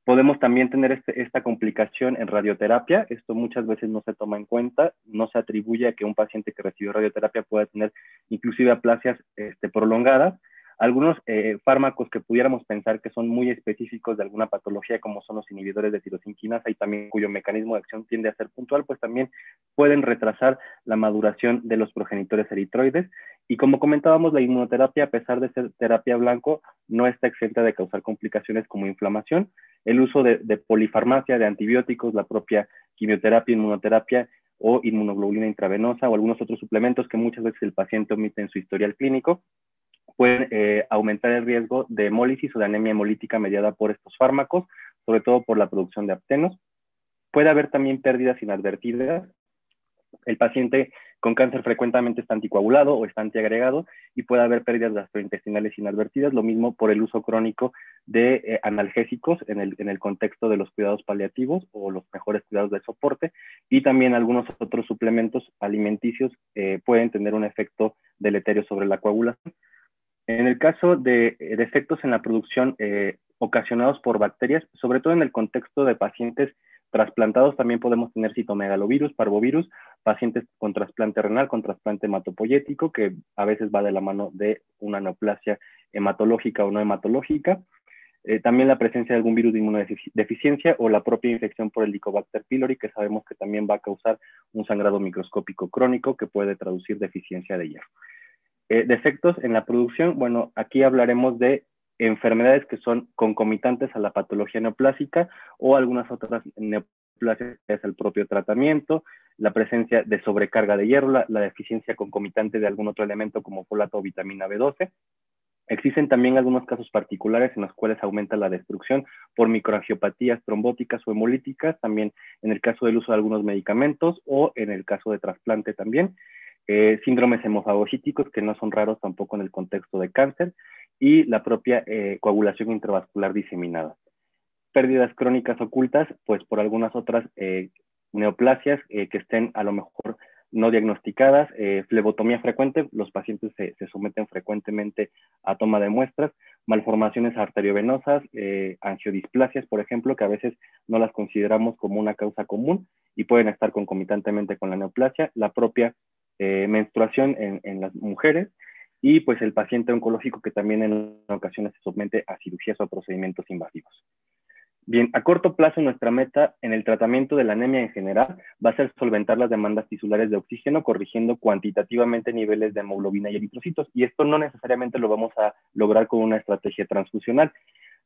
Podemos también tener esta complicación en radioterapia. Esto muchas veces no se toma en cuenta, no se atribuye a que un paciente que recibió radioterapia pueda tener inclusive aplasias prolongadas. Algunos fármacos que pudiéramos pensar que son muy específicos de alguna patología, como son los inhibidores de tirosinquinasa y también cuyo mecanismo de acción tiende a ser puntual, pues también pueden retrasar la maduración de los progenitores eritroides. Y como comentábamos, la inmunoterapia, a pesar de ser terapia blanco, no está exenta de causar complicaciones como inflamación. El uso de polifarmacia, de antibióticos, la propia quimioterapia, inmunoterapia o inmunoglobulina intravenosa o algunos otros suplementos que muchas veces el paciente omite en su historial clínico, pueden aumentar el riesgo de hemólisis o de anemia hemolítica mediada por estos fármacos, sobre todo por la producción de aptenos. Puede haber también pérdidas inadvertidas. El paciente con cáncer frecuentemente está anticoagulado o está antiagregado y puede haber pérdidas gastrointestinales inadvertidas, lo mismo por el uso crónico de analgésicos en el contexto de los cuidados paliativos o los mejores cuidados de soporte, y también algunos otros suplementos alimenticios pueden tener un efecto deleterio sobre la coagulación. En el caso de defectos en la producción ocasionados por bacterias, sobre todo en el contexto de pacientes trasplantados, también podemos tener citomegalovirus, parvovirus, pacientes con trasplante renal, con trasplante hematopoyético, que a veces va de la mano de una neoplasia hematológica o no hematológica. También la presencia de algún virus de inmunodeficiencia o la propia infección por el Helicobacter pylori, que sabemos que también va a causar un sangrado microscópico crónico que puede traducir deficiencia de hierro. Defectos en la producción, bueno, aquí hablaremos de enfermedades que son concomitantes a la patología neoplásica o algunas otras neoplasias, que es el propio tratamiento, la presencia de sobrecarga de hierro, la deficiencia concomitante de algún otro elemento como folato o vitamina B12. Existen también algunos casos particulares en los cuales aumenta la destrucción por microangiopatías trombóticas o hemolíticas, también en el caso del uso de algunos medicamentos o en el caso de trasplante también. Síndromes hemofagocíticos que no son raros tampoco en el contexto de cáncer, y la propia coagulación intravascular diseminada. Pérdidas crónicas ocultas, pues por algunas otras neoplasias que estén a lo mejor no diagnosticadas, flebotomía frecuente, los pacientes se someten frecuentemente a toma de muestras, malformaciones arteriovenosas, angiodisplasias, por ejemplo, que a veces no las consideramos como una causa común y pueden estar concomitantemente con la neoplasia, la propia menstruación en las mujeres, y pues el paciente oncológico que también en ocasiones se somete a cirugías o a procedimientos invasivos. Bien, a corto plazo nuestra meta en el tratamiento de la anemia en general va a ser solventar las demandas tisulares de oxígeno, corrigiendo cuantitativamente niveles de hemoglobina y eritrocitos, y esto no necesariamente lo vamos a lograr con una estrategia transfusional.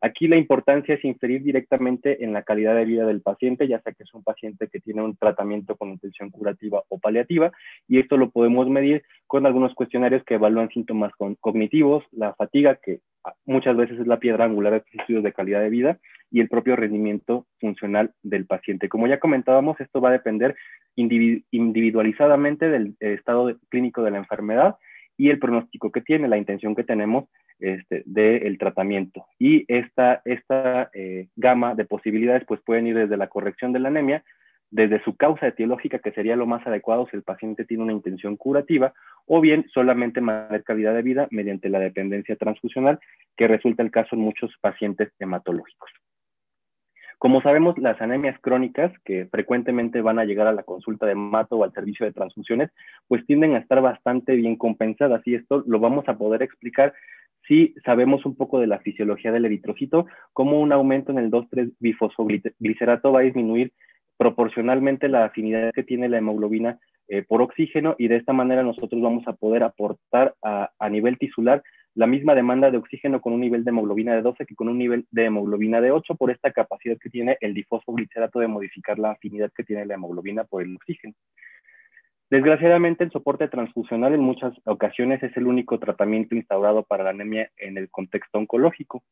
Aquí la importancia es inferir directamente en la calidad de vida del paciente, ya sea que es un paciente que tiene un tratamiento con intención curativa o paliativa, y esto lo podemos medir con algunos cuestionarios que evalúan síntomas cognitivos, la fatiga, que muchas veces es la piedra angular de estos estudios de calidad de vida, y el propio rendimiento funcional del paciente. Como ya comentábamos, esto va a depender individualizadamente del estado clínico de la enfermedad y el pronóstico que tiene, la intención que tenemos del tratamiento. Y esta gama de posibilidades pues pueden ir desde la corrección de la anemia, desde su causa etiológica, que sería lo más adecuado si el paciente tiene una intención curativa, o bien solamente mantener calidad de vida mediante la dependencia transfusional, que resulta el caso en muchos pacientes hematológicos. Como sabemos, las anemias crónicas, que frecuentemente van a llegar a la consulta de hemato o al servicio de transfusiones, pues tienden a estar bastante bien compensadas, y esto lo vamos a poder explicar si sabemos un poco de la fisiología del eritrocito, cómo un aumento en el 2,3-bifosfoglicerato va a disminuir proporcionalmente la afinidad que tiene la hemoglobina por oxígeno, y de esta manera nosotros vamos a poder aportar a nivel tisular la misma demanda de oxígeno con un nivel de hemoglobina de 12 que con un nivel de hemoglobina de 8 por esta capacidad que tiene el difosfoglicerato de modificar la afinidad que tiene la hemoglobina por el oxígeno. Desgraciadamente, el soporte transfusional en muchas ocasiones es el único tratamiento instaurado para la anemia en el contexto oncológico.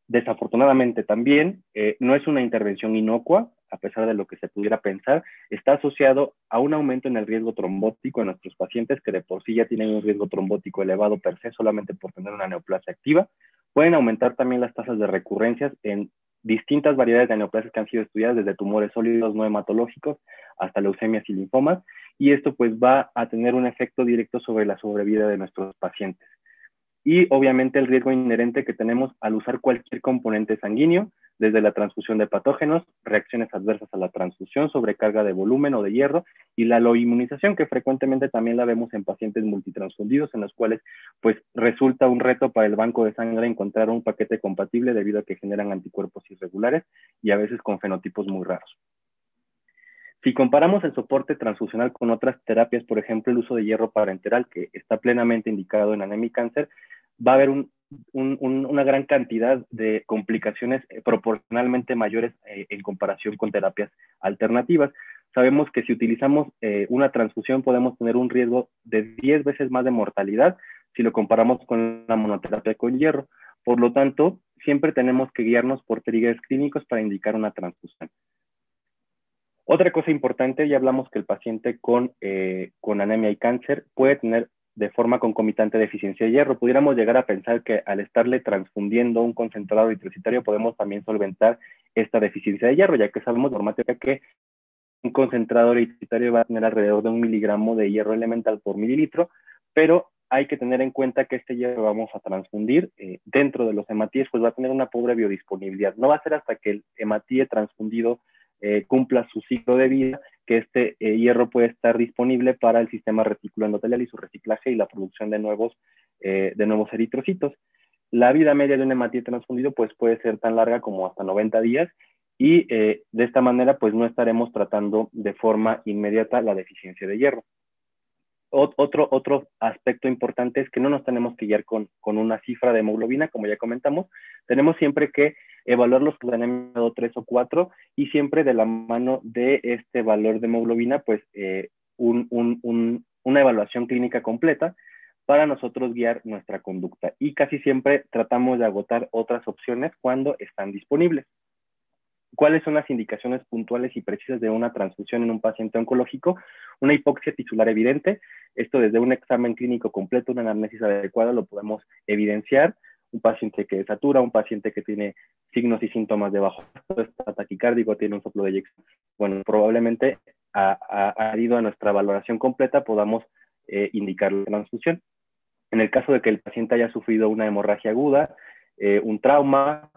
Desafortunadamente también no es una intervención inocua, a pesar de lo que se pudiera pensar, está asociado a un aumento en el riesgo trombótico en nuestros pacientes que de por sí ya tienen un riesgo trombótico elevado per se solamente por tener una neoplasia activa. Pueden aumentar también las tasas de recurrencias en distintas variedades de neoplasias que han sido estudiadas, desde tumores sólidos no hematológicos hasta leucemias y linfomas, y esto pues va a tener un efecto directo sobre la sobrevida de nuestros pacientes. Y obviamente el riesgo inherente que tenemos al usar cualquier componente sanguíneo, desde la transfusión de patógenos, reacciones adversas a la transfusión, sobrecarga de volumen o de hierro, y la aloinmunización, que frecuentemente también la vemos en pacientes multitransfundidos, en los cuales pues resulta un reto para el banco de sangre encontrar un paquete compatible debido a que generan anticuerpos irregulares y a veces con fenotipos muy raros. Si comparamos el soporte transfusional con otras terapias, por ejemplo, el uso de hierro parenteral, que está plenamente indicado en anemia y cáncer, va a haber una gran cantidad de complicaciones proporcionalmente mayores en comparación con terapias alternativas. Sabemos que si utilizamos una transfusión podemos tener un riesgo de 10 veces más de mortalidad si lo comparamos con la monoterapia con hierro. Por lo tanto, siempre tenemos que guiarnos por triggers clínicos para indicar una transfusión. Otra cosa importante, ya hablamos que el paciente con anemia y cáncer puede tener de forma concomitante deficiencia de hierro. Pudiéramos llegar a pensar que al estarle transfundiendo un concentrado eritrocitario podemos también solventar esta deficiencia de hierro, ya que sabemos normalmente que un concentrado eritrocitario va a tener alrededor de 1 miligramo de hierro elemental por mililitro, pero hay que tener en cuenta que este hierro que vamos a transfundir dentro de los hematíes pues va a tener una pobre biodisponibilidad. No va a ser hasta que el hematíe transfundido cumpla su ciclo de vida, que este hierro puede estar disponible para el sistema retículo endotelial y su reciclaje y la producción de nuevos eritrocitos. La vida media de un hematíe transfundido pues puede ser tan larga como hasta 90 días y de esta manera pues no estaremos tratando de forma inmediata la deficiencia de hierro. Otro aspecto importante es que no nos tenemos que guiar con una cifra de hemoglobina, como ya comentamos. Tenemos siempre que evaluar los de anemia 3 o 4 y siempre de la mano de este valor de hemoglobina, pues una evaluación clínica completa para nosotros guiar nuestra conducta. Y casi siempre tratamos de agotar otras opciones cuando están disponibles. ¿Cuáles son las indicaciones puntuales y precisas de una transfusión en un paciente oncológico? Una hipoxia tisular evidente. Esto desde un examen clínico completo, una anamnesis adecuada, lo podemos evidenciar. Un paciente que satura, un paciente que tiene signos y síntomas de bajo está taquicárdico, tiene un soplo de eyección. Bueno, probablemente adherido a nuestra valoración completa podamos indicar la transfusión. En el caso de que el paciente haya sufrido una hemorragia aguda, un trauma,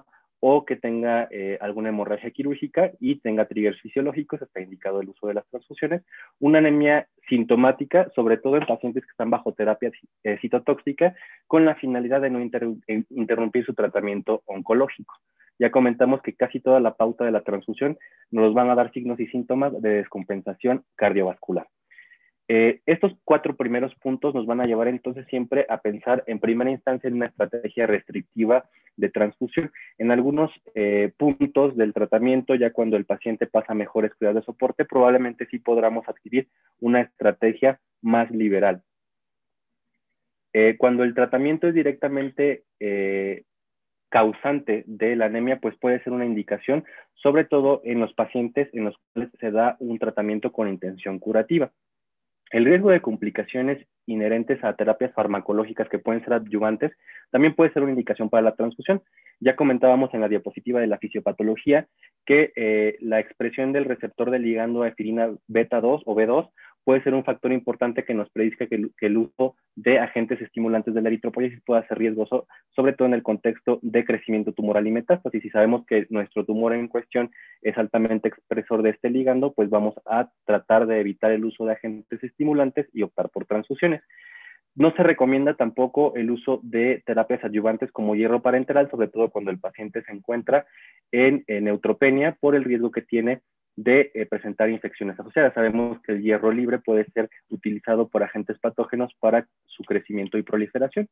o que tenga alguna hemorragia quirúrgica y tenga triggers fisiológicos, está indicado el uso de las transfusiones. Una anemia sintomática, sobre todo en pacientes que están bajo terapia citotóxica, con la finalidad de no interrumpir su tratamiento oncológico. Ya comentamos que casi toda la pauta de la transfusión nos van a dar signos y síntomas de descompensación cardiovascular. Estos 4 primeros puntos nos van a llevar entonces siempre a pensar en primera instancia en una estrategia restrictiva de transfusión. En algunos puntos del tratamiento, ya cuando el paciente pasa mejores cuidados de soporte, probablemente sí podamos adquirir una estrategia más liberal. Cuando el tratamiento es directamente causante de la anemia, pues puede ser una indicación, sobre todo en los pacientes en los cuales se da un tratamiento con intención curativa. El riesgo de complicaciones inherentes a terapias farmacológicas que pueden ser adyuvantes también puede ser una indicación para la transfusión. Ya comentábamos en la diapositiva de la fisiopatología que la expresión del receptor del ligando a efirina beta 2 o B2 puede ser un factor importante que nos predice que el uso de agentes estimulantes de la eritropoiesis pueda ser riesgoso, sobre todo en el contexto de crecimiento tumoral y metástasis. Si sabemos que nuestro tumor en cuestión es altamente expresor de este ligando, pues vamos a tratar de evitar el uso de agentes estimulantes y optar por transfusiones. No se recomienda tampoco el uso de terapias adyuvantes como hierro parenteral, sobre todo cuando el paciente se encuentra en neutropenia por el riesgo que tiene de presentar infecciones asociadas. Sabemos que el hierro libre puede ser utilizado por agentes patógenos para su crecimiento y proliferación.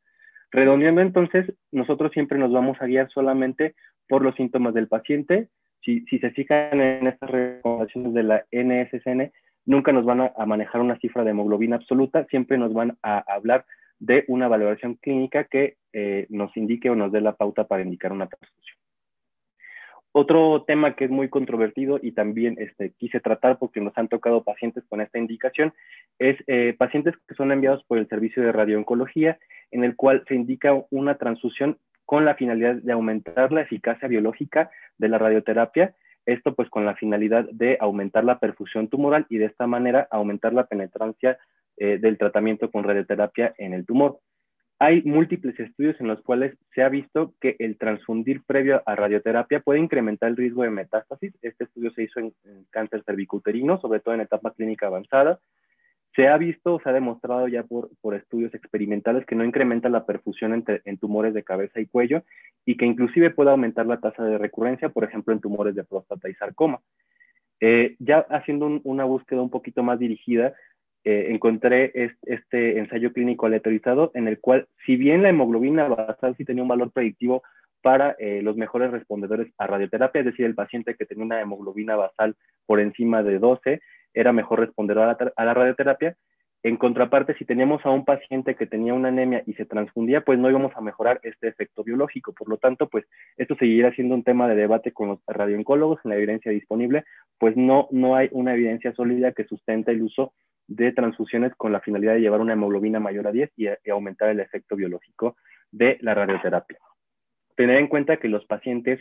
Redondeando entonces, nosotros siempre nos vamos a guiar solamente por los síntomas del paciente. Si se fijan en estas recomendaciones de la NSSN, nunca nos van a manejar una cifra de hemoglobina absoluta, siempre nos van a hablar de una valoración clínica que nos indique o nos dé la pauta para indicar una transfusión. Otro tema que es muy controvertido y también quise tratar porque nos han tocado pacientes con esta indicación es pacientes que son enviados por el servicio de radiooncología, en el cual se indica una transfusión con la finalidad de aumentar la eficacia biológica de la radioterapia. Esto pues con la finalidad de aumentar la perfusión tumoral y de esta manera aumentar la penetrancia del tratamiento con radioterapia en el tumor. Hay múltiples estudios en los cuales se ha visto que el transfundir previo a radioterapia puede incrementar el riesgo de metástasis. Este estudio se hizo en cáncer cervicouterino, sobre todo en etapa clínica avanzada. Se ha visto, se ha demostrado ya por estudios experimentales que no incrementa la perfusión en tumores de cabeza y cuello y que inclusive puede aumentar la tasa de recurrencia, por ejemplo, en tumores de próstata y sarcoma. Ya haciendo una búsqueda un poquito más dirigida, encontré este ensayo clínico aleatorizado en el cual, si bien la hemoglobina basal sí tenía un valor predictivo para los mejores respondedores a radioterapia, es decir, el paciente que tenía una hemoglobina basal por encima de 12 era mejor respondedor a la radioterapia. En contraparte, si teníamos a un paciente que tenía una anemia y se transfundía, pues no íbamos a mejorar este efecto biológico. Por lo tanto, pues esto seguirá siendo un tema de debate con los radiooncólogos en la evidencia disponible, pues no hay una evidencia sólida que sustente el uso de transfusiones con la finalidad de llevar una hemoglobina mayor a 10 y aumentar el efecto biológico de la radioterapia. Tener en cuenta que los pacientes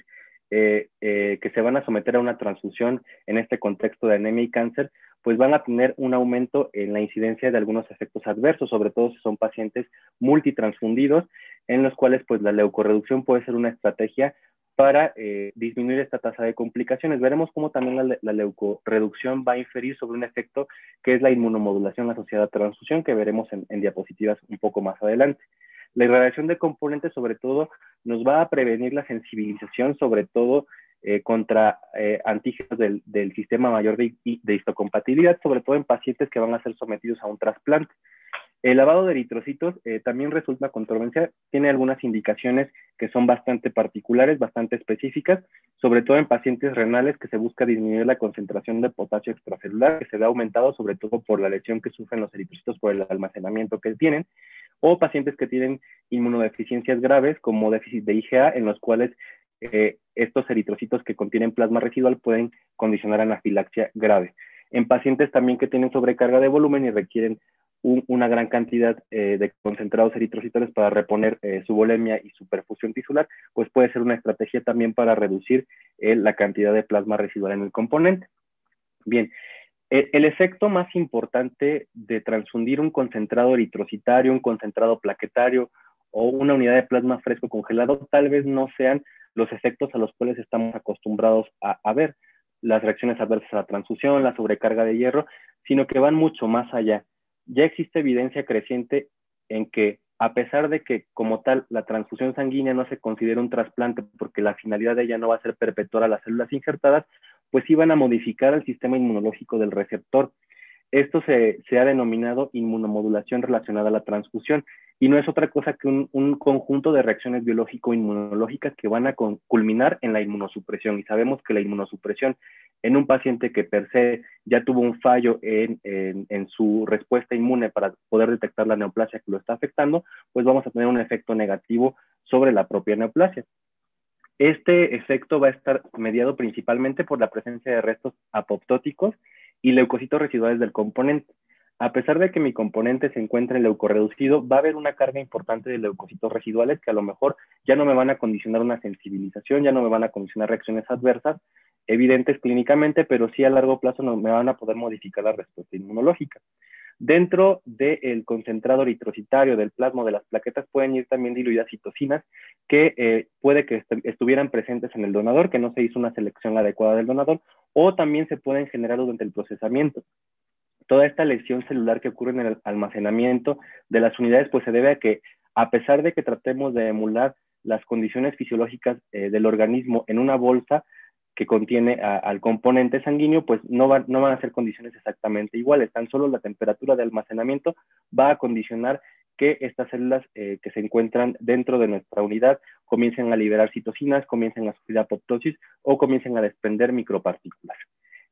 que se van a someter a una transfusión en este contexto de anemia y cáncer, pues van a tener un aumento en la incidencia de algunos efectos adversos, sobre todo si son pacientes multitransfundidos, en los cuales pues la leucorreducción puede ser una estrategia para disminuir esta tasa de complicaciones. Veremos cómo también la leucorreducción va a inferir sobre un efecto que es la inmunomodulación asociada a transfusión, que veremos en diapositivas un poco más adelante. La irradiación de componentes, sobre todo, nos va a prevenir la sensibilización, sobre todo contra antígenos del sistema mayor de histocompatibilidad, sobre todo en pacientes que van a ser sometidos a un trasplante. El lavado de eritrocitos también resulta controversial, tiene algunas indicaciones que son bastante particulares, bastante específicas, sobre todo en pacientes renales que se busca disminuir la concentración de potasio extracelular, que se ve aumentado sobre todo por la lesión que sufren los eritrocitos por el almacenamiento que tienen, o pacientes que tienen inmunodeficiencias graves como déficit de IgA, en los cuales estos eritrocitos que contienen plasma residual pueden condicionar anafilaxia grave. En pacientes también que tienen sobrecarga de volumen y requieren una gran cantidad de concentrados eritrocitales para reponer su volemia y su perfusión tisular, pues puede ser una estrategia también para reducir la cantidad de plasma residual en el componente. Bien, el efecto más importante de transfundir un concentrado eritrocitario, un concentrado plaquetario o una unidad de plasma fresco congelado tal vez no sean los efectos a los cuales estamos acostumbrados a ver, las reacciones adversas a la transfusión, la sobrecarga de hierro, sino que van mucho más allá. Ya existe evidencia creciente en que, a pesar de que como tal la transfusión sanguínea no se considera un trasplante porque la finalidad de ella no va a ser perpetuar a las células injertadas, pues sí van a modificar el sistema inmunológico del receptor. Esto se ha denominado inmunomodulación relacionada a la transfusión y no es otra cosa que un conjunto de reacciones biológico-inmunológicas que van a culminar en la inmunosupresión. Y sabemos que la inmunosupresión en un paciente que per se ya tuvo un fallo en su respuesta inmune para poder detectar la neoplasia que lo está afectando, pues vamos a tener un efecto negativo sobre la propia neoplasia. Este efecto va a estar mediado principalmente por la presencia de restos apoptóticos y leucocitos residuales del componente. A pesar de que mi componente se encuentre leucorreducido, va a haber una carga importante de leucocitos residuales que a lo mejor ya no me van a condicionar una sensibilización, ya no me van a condicionar reacciones adversas evidentes clínicamente, pero sí a largo plazo no me van a poder modificar la respuesta inmunológica. Dentro del concentrado eritrocitario, del plasma, de las plaquetas, pueden ir también diluidas citocinas que puede que estuvieran presentes en el donador, que no se hizo una selección adecuada del donador, o también se pueden generar durante el procesamiento. Toda esta lesión celular que ocurre en el almacenamiento de las unidades, pues se debe a que, a pesar de que tratemos de emular las condiciones fisiológicas del organismo en una bolsa, que contiene al componente sanguíneo, pues no van a ser condiciones exactamente iguales. Tan solo la temperatura de almacenamiento va a condicionar que estas células que se encuentran dentro de nuestra unidad comiencen a liberar citocinas, comiencen a sufrir apoptosis o comiencen a desprender micropartículas.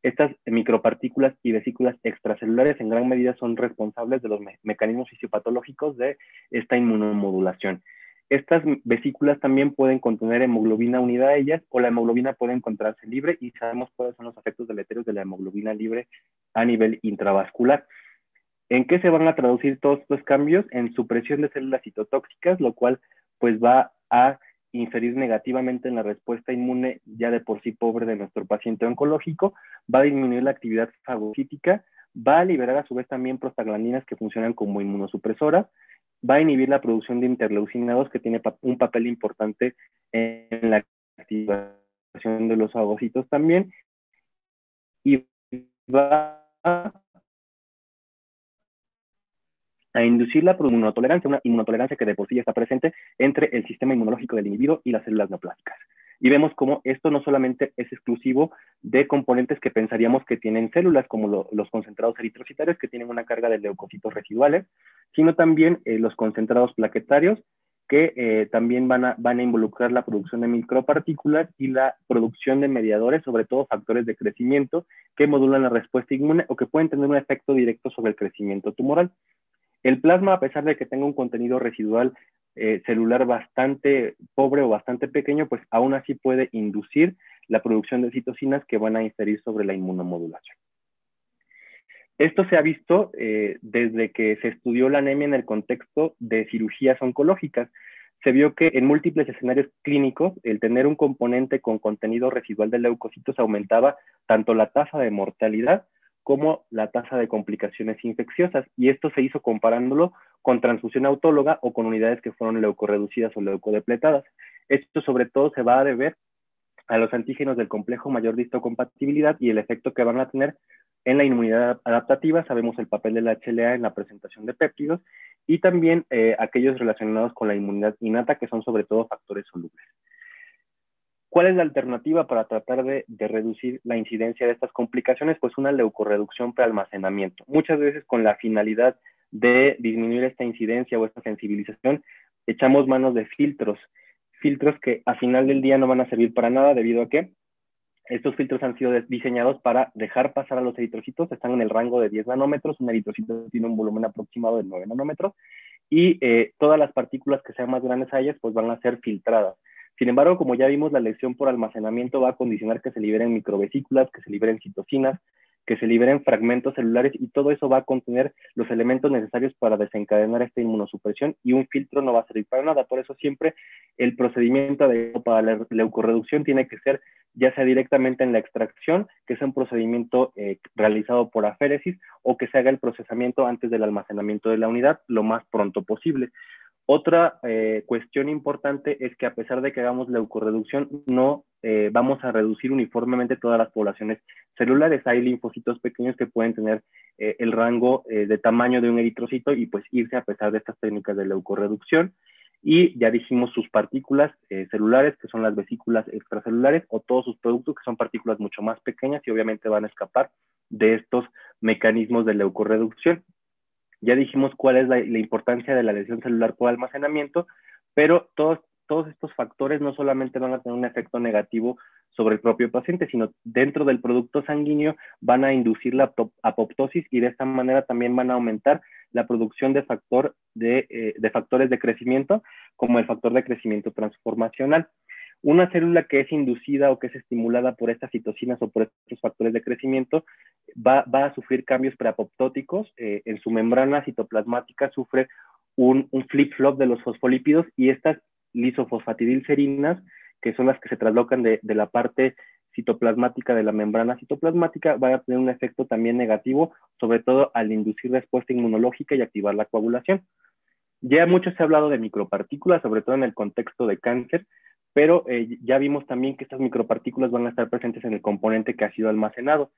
Estas micropartículas y vesículas extracelulares en gran medida son responsables de los mecanismos fisiopatológicos de esta inmunomodulación. Estas vesículas también pueden contener hemoglobina unida a ellas, o la hemoglobina puede encontrarse libre, y sabemos cuáles son los efectos deleterios de la hemoglobina libre a nivel intravascular. ¿En qué se van a traducir todos estos cambios? En supresión de células citotóxicas, lo cual pues va a inferir negativamente en la respuesta inmune ya de por sí pobre de nuestro paciente oncológico, va a disminuir la actividad fagocítica, va a liberar a su vez también prostaglandinas que funcionan como inmunosupresoras, va a inhibir la producción de interleucina 2, que tiene un papel importante en la activación de los fagocitos también, y va a inducir la inmunotolerancia, una inmunotolerancia que de por sí ya está presente entre el sistema inmunológico del individuo y las células neoplásicas. Y vemos cómo esto no solamente es exclusivo de componentes que pensaríamos que tienen células, como los concentrados eritrocitarios, que tienen una carga de leucocitos residuales, sino también los concentrados plaquetarios, que también van a involucrar la producción de micropartículas y la producción de mediadores, sobre todo factores de crecimiento, que modulan la respuesta inmune o que pueden tener un efecto directo sobre el crecimiento tumoral. El plasma, a pesar de que tenga un contenido residual celular bastante pobre o bastante pequeño, pues aún así puede inducir la producción de citocinas que van a inferir sobre la inmunomodulación. Esto se ha visto desde que se estudió la anemia en el contexto de cirugías oncológicas. Se vio que en múltiples escenarios clínicos, el tener un componente con contenido residual de leucocitos aumentaba tanto la tasa de mortalidad como la tasa de complicaciones infecciosas, y esto se hizo comparándolo con transfusión autóloga o con unidades que fueron leucorreducidas o leucodepletadas. Esto sobre todo se va a deber a los antígenos del complejo mayor de histocompatibilidad y el efecto que van a tener en la inmunidad adaptativa. Sabemos el papel de la HLA en la presentación de péptidos, y también aquellos relacionados con la inmunidad innata, que son sobre todo factores solubles. ¿Cuál es la alternativa para tratar de reducir la incidencia de estas complicaciones? Pues una leucorreducción prealmacenamiento. Muchas veces con la finalidad de disminuir esta incidencia o esta sensibilización, echamos manos de filtros que a final del día no van a servir para nada, debido a que estos filtros han sido diseñados para dejar pasar a los eritrocitos, están en el rango de 10 nanómetros, un eritrocito tiene un volumen aproximado de 9 nanómetros, y todas las partículas que sean más grandes a ellas pues van a ser filtradas. Sin embargo, como ya vimos, la elección por almacenamiento va a condicionar que se liberen microvesículas, que se liberen citocinas, que se liberen fragmentos celulares, y todo eso va a contener los elementos necesarios para desencadenar esta inmunosupresión, y un filtro no va a servir para nada. Por eso siempre el procedimiento para la leucorreducción tiene que ser ya sea directamente en la extracción, que sea un procedimiento realizado por aféresis, o que se haga el procesamiento antes del almacenamiento de la unidad lo más pronto posible. Otra cuestión importante es que a pesar de que hagamos leucorreducción, no vamos a reducir uniformemente todas las poblaciones celulares. Hay linfocitos pequeños que pueden tener el rango de tamaño de un eritrocito y pues irse a pesar de estas técnicas de leucorreducción. Y ya dijimos sus partículas celulares, que son las vesículas extracelulares, o todos sus productos, que son partículas mucho más pequeñas y obviamente van a escapar de estos mecanismos de leucorreducción. Ya dijimos cuál es la importancia de la lesión celular por almacenamiento, pero todos estos factores no solamente van a tener un efecto negativo sobre el propio paciente, sino dentro del producto sanguíneo van a inducir la apoptosis, y de esta manera también van a aumentar la producción de factores de crecimiento, como el factor de crecimiento transformacional. Una célula que es inducida o que es estimulada por estas citocinas o por estos factores de crecimiento va a sufrir cambios preapoptóticos. En su membrana citoplasmática sufre un flip-flop de los fosfolípidos, y estas lisofosfatidilcerinas, que son las que se traslocan de la parte citoplasmática de la membrana citoplasmática, van a tener un efecto también negativo, sobre todo al inducir respuesta inmunológica y activar la coagulación. Ya mucho se ha hablado de micropartículas, sobre todo en el contexto de cáncer, pero ya vimos también que estas micropartículas van a estar presentes en el componente que ha sido almacenado.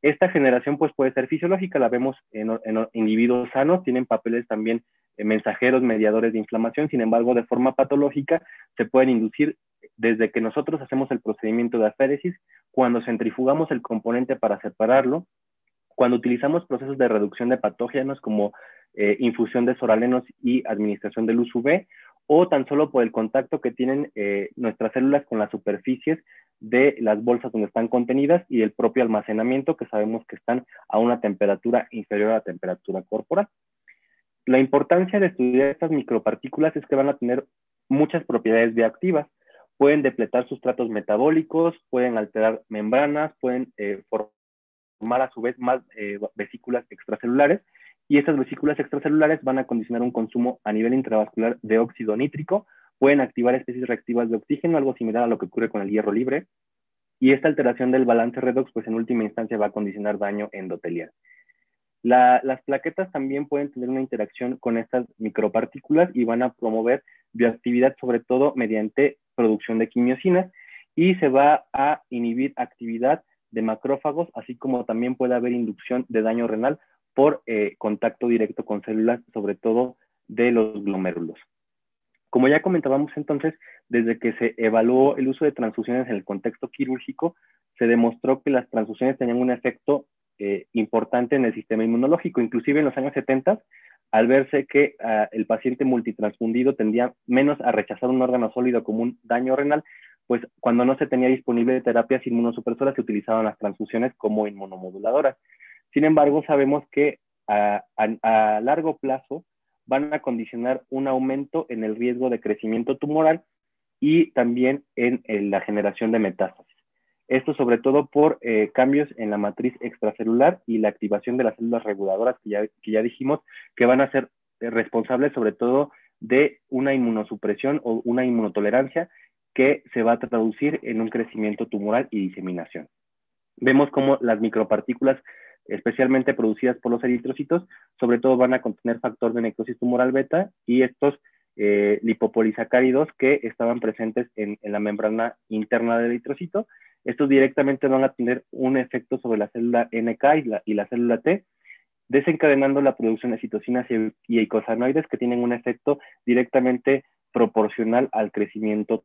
Esta generación pues puede ser fisiológica, la vemos en individuos sanos, tienen papeles también mensajeros, mediadores de inflamación. Sin embargo, de forma patológica se pueden inducir desde que nosotros hacemos el procedimiento de aféresis, cuando centrifugamos el componente para separarlo, cuando utilizamos procesos de reducción de patógenos como infusión de soralenos y administración de luz UV, o tan solo por el contacto que tienen nuestras células con las superficies de las bolsas donde están contenidas y el propio almacenamiento, que sabemos que están a una temperatura inferior a la temperatura corporal. La importancia de estudiar estas micropartículas es que van a tener muchas propiedades bioactivas. Pueden depletar sustratos metabólicos, pueden alterar membranas, pueden formar a su vez más vesículas extracelulares, y esas vesículas extracelulares van a condicionar un consumo a nivel intravascular de óxido nítrico, pueden activar especies reactivas de oxígeno, algo similar a lo que ocurre con el hierro libre, y esta alteración del balance redox, pues en última instancia va a condicionar daño endotelial. Las plaquetas también pueden tener una interacción con estas micropartículas y van a promover bioactividad, sobre todo mediante producción de quimiosinas, y se va a inhibir actividad de macrófagos, así como también puede haber inducción de daño renal por contacto directo con células, sobre todo de los glomérulos. Como ya comentábamos entonces, desde que se evaluó el uso de transfusiones en el contexto quirúrgico, se demostró que las transfusiones tenían un efecto importante en el sistema inmunológico. Inclusive en los años 70, al verse que el paciente multitransfundido tendía menos a rechazar un órgano sólido como un daño renal, pues cuando no se tenía disponible terapias inmunosupresoras se utilizaban las transfusiones como inmunomoduladoras. Sin embargo, sabemos que a largo plazo van a condicionar un aumento en el riesgo de crecimiento tumoral y también en la generación de metástasis. Esto sobre todo por cambios en la matriz extracelular y la activación de las células reguladoras que ya dijimos que van a ser responsables sobre todo de una inmunosupresión o una inmunotolerancia que se va a traducir en un crecimiento tumoral y diseminación. Vemos cómo las micropartículas, especialmente producidas por los eritrocitos, sobre todo van a contener factor de necrosis tumoral beta y estos lipopolisacáridos que estaban presentes en la membrana interna del eritrocito. Estos directamente van a tener un efecto sobre la célula NK y la célula T, desencadenando la producción de citocinas y eicosanoides que tienen un efecto directamente proporcional al crecimiento.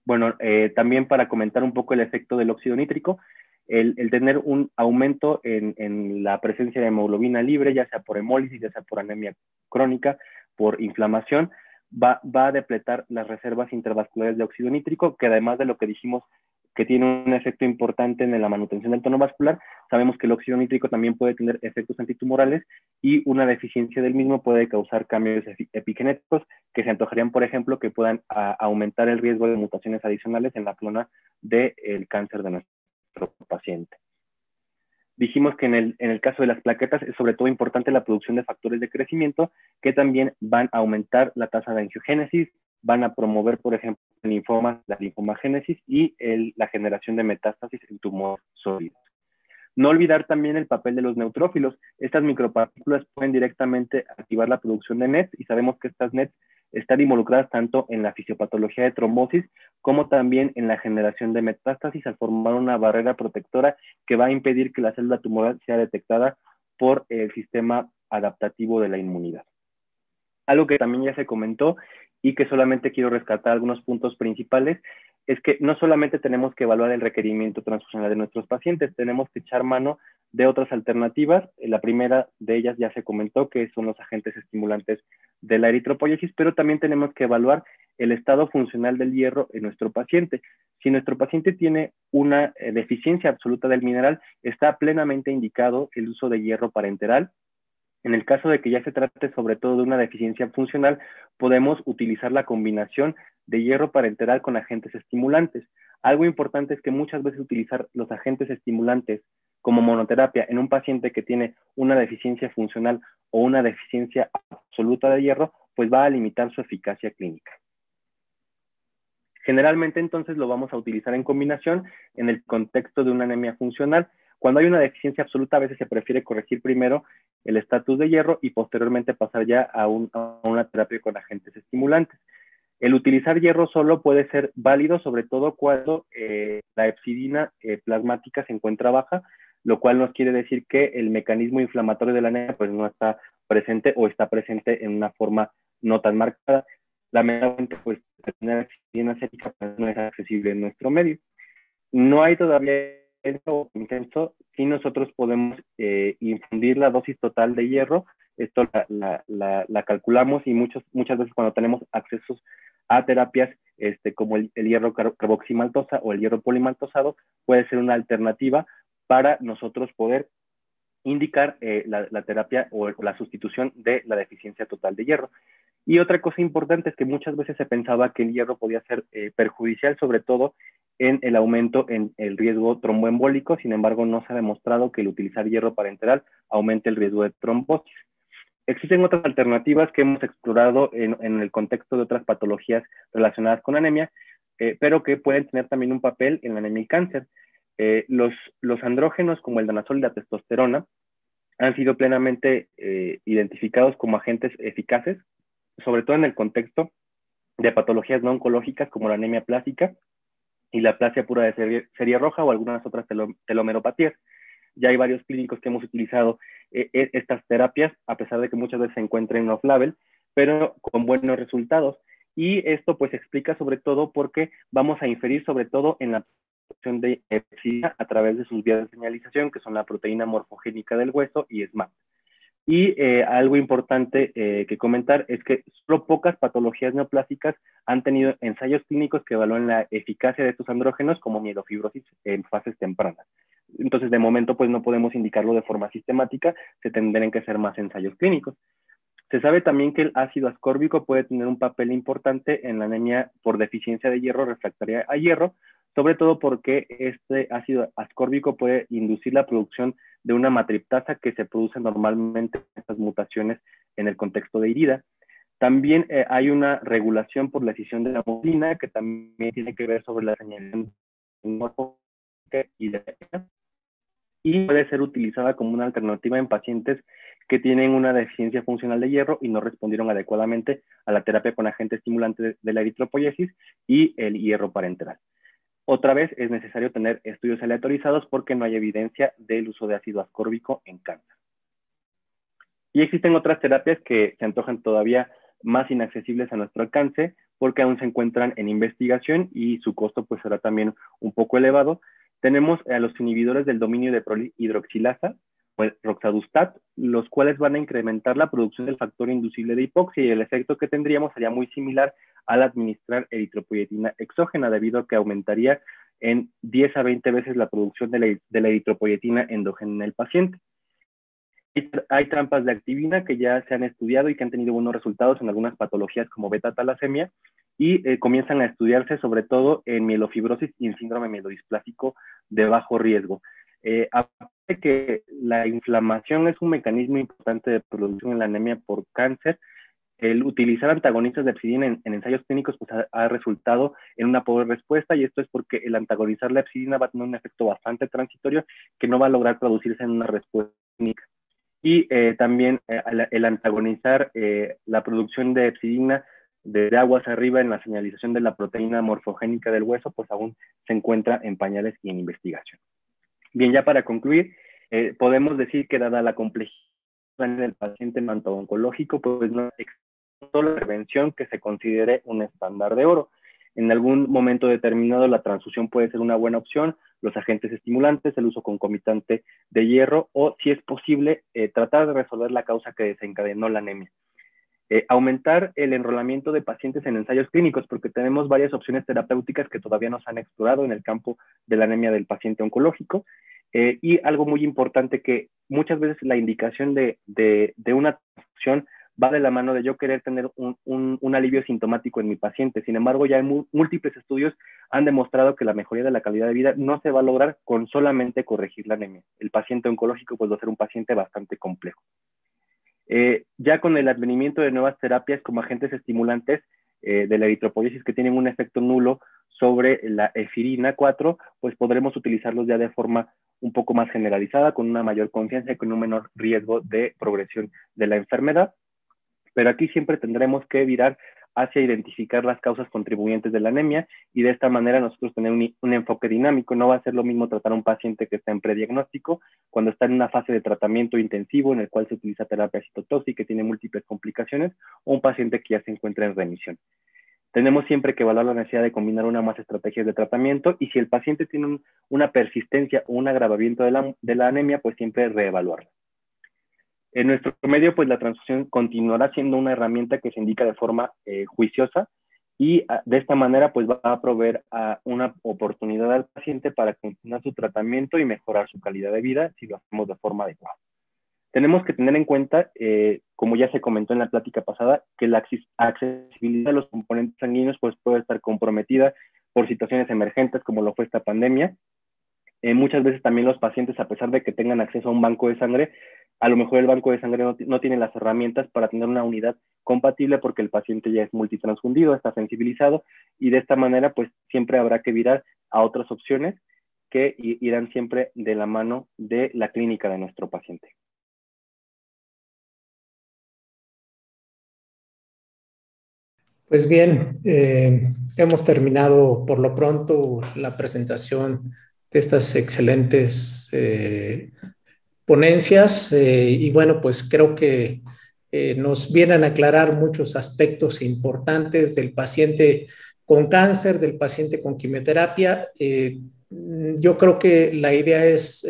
Bueno, también para comentar un poco el efecto del óxido nítrico, el tener un aumento en la presencia de hemoglobina libre, ya sea por hemólisis, ya sea por anemia crónica, por inflamación, va a depletar las reservas intravasculares de óxido nítrico, que además de lo que dijimos que tiene un efecto importante en la manutención del tono vascular, sabemos que el óxido nítrico también puede tener efectos antitumorales y una deficiencia del mismo puede causar cambios epigenéticos que se antojarían, por ejemplo, que puedan aumentar el riesgo de mutaciones adicionales en la clona del cáncer de nuestro paciente. Dijimos que en el caso de las plaquetas es sobre todo importante la producción de factores de crecimiento que también van a aumentar la tasa de angiogénesis, van a promover, por ejemplo, linfomas, la linfomagénesis y la generación de metástasis en tumores sólidos. No olvidar también el papel de los neutrófilos. Estas micropartículas pueden directamente activar la producción de NETs y sabemos que estas NETs están involucradas tanto en la fisiopatología de trombosis como también en la generación de metástasis al formar una barrera protectora que va a impedir que la célula tumoral sea detectada por el sistema adaptativo de la inmunidad. Algo que también ya se comentó y que solamente quiero rescatar algunos puntos principales es que no solamente tenemos que evaluar el requerimiento transfusional de nuestros pacientes, tenemos que echar mano de otras alternativas. La primera de ellas ya se comentó, que son los agentes estimulantes de la eritropoiesis, pero también tenemos que evaluar el estado funcional del hierro en nuestro paciente. Si nuestro paciente tiene una deficiencia absoluta del mineral, está plenamente indicado el uso de hierro parenteral. En el caso de que ya se trate sobre todo de una deficiencia funcional, podemos utilizar la combinación de hierro parenteral con agentes estimulantes. Algo importante es que muchas veces utilizar los agentes estimulantes como monoterapia en un paciente que tiene una deficiencia funcional o una deficiencia absoluta de hierro, pues va a limitar su eficacia clínica. Generalmente entonces lo vamos a utilizar en combinación en el contexto de una anemia funcional. Cuando hay una deficiencia absoluta, a veces se prefiere corregir primero el estatus de hierro y posteriormente pasar ya a una terapia con agentes estimulantes. El utilizar hierro solo puede ser válido, sobre todo cuando la hepcidina plasmática se encuentra baja, lo cual nos quiere decir que el mecanismo inflamatorio de la anemia pues no está presente o está presente en una forma no tan marcada. Lamentablemente, pues tener hepcidina sérica pues, no es accesible en nuestro medio. No hay todavía intenso, si nosotros podemos infundir la dosis total de hierro. Esto la calculamos y muchas veces cuando tenemos accesos a terapias como el hierro carboximaltosa o el hierro polimaltosado, puede ser una alternativa para nosotros poder indicar la terapia o la sustitución de la deficiencia total de hierro. Y otra cosa importante es que muchas veces se pensaba que el hierro podía ser perjudicial, sobre todo en el aumento en el riesgo tromboembólico. Sin embargo, no se ha demostrado que el utilizar hierro parenteral aumente el riesgo de trombosis. Existen otras alternativas que hemos explorado en el contexto de otras patologías relacionadas con anemia, pero que pueden tener también un papel en la anemia y cáncer. Los andrógenos como el danazol y la testosterona han sido plenamente identificados como agentes eficaces, sobre todo en el contexto de patologías no oncológicas como la anemia plástica y la aplasia pura de serie roja o algunas otras telomeropatías. Ya hay varios clínicos que hemos utilizado estas terapias, a pesar de que muchas veces se encuentran en off-label, pero con buenos resultados. Y esto pues explica sobre todo porque vamos a inferir sobre todo en la producción de hepcidina a través de sus vías de señalización, que son la proteína morfogénica del hueso y SMAP. Y algo importante que comentar es que solo pocas patologías neoplásicas han tenido ensayos clínicos que evalúan la eficacia de estos andrógenos como mielofibrosis en fases tempranas. Entonces, de momento, pues no podemos indicarlo de forma sistemática, se tendrán que hacer más ensayos clínicos. Se sabe también que el ácido ascórbico puede tener un papel importante en la anemia por deficiencia de hierro refractaria a hierro, sobre todo porque este ácido ascórbico puede inducir la producción de una matriptasa que se produce normalmente en estas mutaciones en el contexto de herida. También hay una regulación por la escisión de la hemoglobina que también tiene que ver sobre la señalización y puede ser utilizada como una alternativa en pacientes que tienen una deficiencia funcional de hierro y no respondieron adecuadamente a la terapia con agente estimulante de la eritropoiesis y el hierro parenteral. Otra vez es necesario tener estudios aleatorizados porque no hay evidencia del uso de ácido ascórbico en cáncer. Y existen otras terapias que se antojan todavía más inaccesibles a nuestro alcance porque aún se encuentran en investigación y su costo pues será también un poco elevado. Tenemos a los inhibidores del dominio de prolihidroxilasa, o el roxadustat, los cuales van a incrementar la producción del factor inducible de hipoxia y el efecto que tendríamos sería muy similar al administrar eritropoyetina exógena, debido a que aumentaría en 10 a 20 veces la producción de la eritropoyetina endógena en el paciente. Hay trampas de activina que ya se han estudiado y que han tenido buenos resultados en algunas patologías como beta-talasemia y comienzan a estudiarse sobre todo en mielofibrosis y en síndrome mielodisplásico de bajo riesgo. Aparte que la inflamación es un mecanismo importante de producción en la anemia por cáncer, el utilizar antagonistas de hepcidina en ensayos clínicos pues, ha resultado en una pobre respuesta, y esto es porque el antagonizar la hepcidina va a tener un efecto bastante transitorio que no va a lograr traducirse en una respuesta clínica. Y también el antagonizar la producción de hepcidina de aguas arriba en la señalización de la proteína morfogénica del hueso, pues aún se encuentra en pañales y en investigación. Bien, ya para concluir, podemos decir que dada la complejidad del paciente hemanto-oncológico, pues no existe la prevención que se considere un estándar de oro. En algún momento determinado la transfusión puede ser una buena opción, los agentes estimulantes, el uso concomitante de hierro o, si es posible, tratar de resolver la causa que desencadenó la anemia. Aumentar el enrolamiento de pacientes en ensayos clínicos, porque tenemos varias opciones terapéuticas que todavía no se han explorado en el campo de la anemia del paciente oncológico. Y algo muy importante, que muchas veces la indicación de una transfusión va de la mano de yo querer tener un alivio sintomático en mi paciente. Sin embargo, ya múltiples estudios han demostrado que la mejoría de la calidad de vida no se va a lograr con solamente corregir la anemia. El paciente oncológico pues va a ser un paciente bastante complejo. Ya con el advenimiento de nuevas terapias como agentes estimulantes de la eritropoiesis que tienen un efecto nulo sobre la eferina 4, pues podremos utilizarlos ya de forma un poco más generalizada, con una mayor confianza y con un menor riesgo de progresión de la enfermedad. Pero aquí siempre tendremos que virar hacia identificar las causas contribuyentes de la anemia y de esta manera nosotros tener un enfoque dinámico. No va a ser lo mismo tratar a un paciente que está en prediagnóstico cuando está en una fase de tratamiento intensivo en el cual se utiliza terapia citotóxica y que tiene múltiples complicaciones, o un paciente que ya se encuentra en remisión. Tenemos siempre que evaluar la necesidad de combinar una o más estrategias de tratamiento y si el paciente tiene una persistencia o un agravamiento de la anemia, pues siempre reevaluarla. En nuestro medio, pues la transfusión continuará siendo una herramienta que se indica de forma juiciosa y de esta manera pues va a proveer una oportunidad al paciente para continuar su tratamiento y mejorar su calidad de vida si lo hacemos de forma adecuada. Tenemos que tener en cuenta, como ya se comentó en la plática pasada, que la accesibilidad de los componentes sanguíneos pues, puede estar comprometida por situaciones emergentes como lo fue esta pandemia. Muchas veces también los pacientes, a pesar de que tengan acceso a un banco de sangre, a lo mejor el banco de sangre no tiene las herramientas para tener una unidad compatible porque el paciente ya es multitransfundido, está sensibilizado y de esta manera pues siempre habrá que virar a otras opciones que irán siempre de la mano de la clínica de nuestro paciente. Pues bien, hemos terminado por lo pronto la presentación de estas excelentes ponencias y bueno, pues creo que nos vienen a aclarar muchos aspectos importantes del paciente con cáncer, del paciente con quimioterapia. Yo creo que la idea es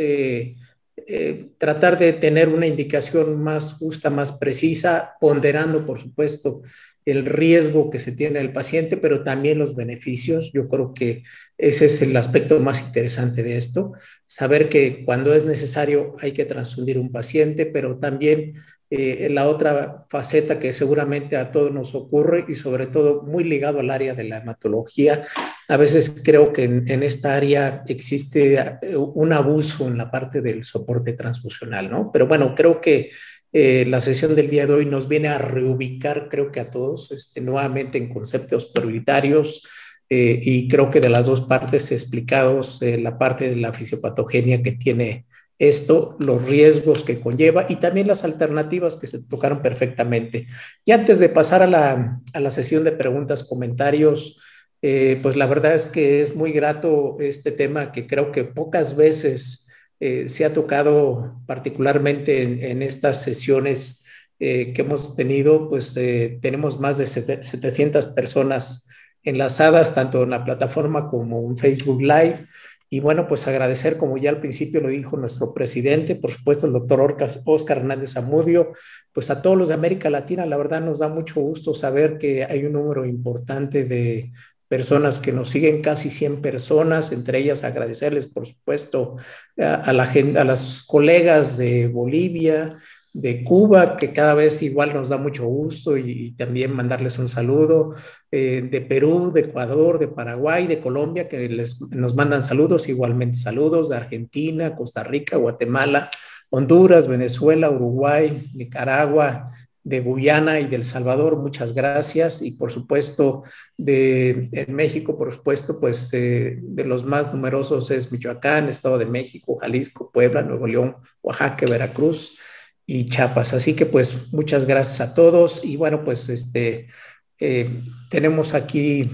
tratar de tener una indicación más justa, más precisa, ponderando, por supuesto, el riesgo que se tiene el paciente, pero también los beneficios. Yo creo que ese es el aspecto más interesante de esto, saber que cuando es necesario hay que transfundir un paciente, pero también la otra faceta que seguramente a todos nos ocurre y sobre todo muy ligado al área de la hematología. A veces creo que en esta área existe un abuso en la parte del soporte transfusional, ¿no? Pero bueno, creo que la sesión del día de hoy nos viene a reubicar, creo que a todos, nuevamente en conceptos prioritarios y creo que de las dos partes explicados, la parte de la fisiopatogenia que tiene esto, los riesgos que conlleva y también las alternativas que se tocaron perfectamente. Y antes de pasar a la sesión de preguntas, comentarios, pues la verdad es que es muy grato este tema que creo que pocas veces se ha tocado, particularmente en estas sesiones que hemos tenido, pues tenemos más de 700 personas enlazadas, tanto en la plataforma como en Facebook Live. Y bueno, pues agradecer, como ya al principio lo dijo nuestro presidente, por supuesto el doctor Óscar Hernández Zamudio, pues a todos los de América Latina. La verdad nos da mucho gusto saber que hay un número importante de personas que nos siguen, casi 100 personas, entre ellas agradecerles, por supuesto, a las colegas de Bolivia, de Cuba, que cada vez igual nos da mucho gusto y también mandarles un saludo, de Perú, de Ecuador, de Paraguay, de Colombia, que nos mandan saludos, igualmente saludos, de Argentina, Costa Rica, Guatemala, Honduras, Venezuela, Uruguay, Nicaragua, de Guyana y del Salvador, muchas gracias. Y por supuesto, en México, por supuesto, pues de los más numerosos es Michoacán, Estado de México, Jalisco, Puebla, Nuevo León, Oaxaca, Veracruz y Chiapas. Así que pues muchas gracias a todos. Y bueno, pues tenemos aquí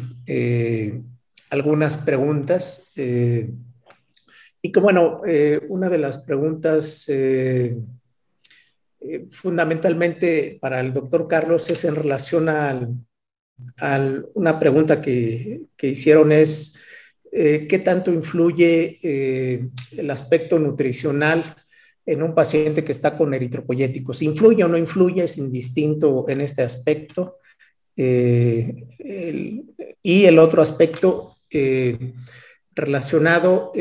algunas preguntas. Y que bueno, una de las preguntas fundamentalmente para el doctor Carlos es en relación a una pregunta que hicieron es ¿qué tanto influye el aspecto nutricional en un paciente que está con eritropoyéticos? ¿Influye o no influye? Es indistinto en este aspecto. Y el otro aspecto relacionado,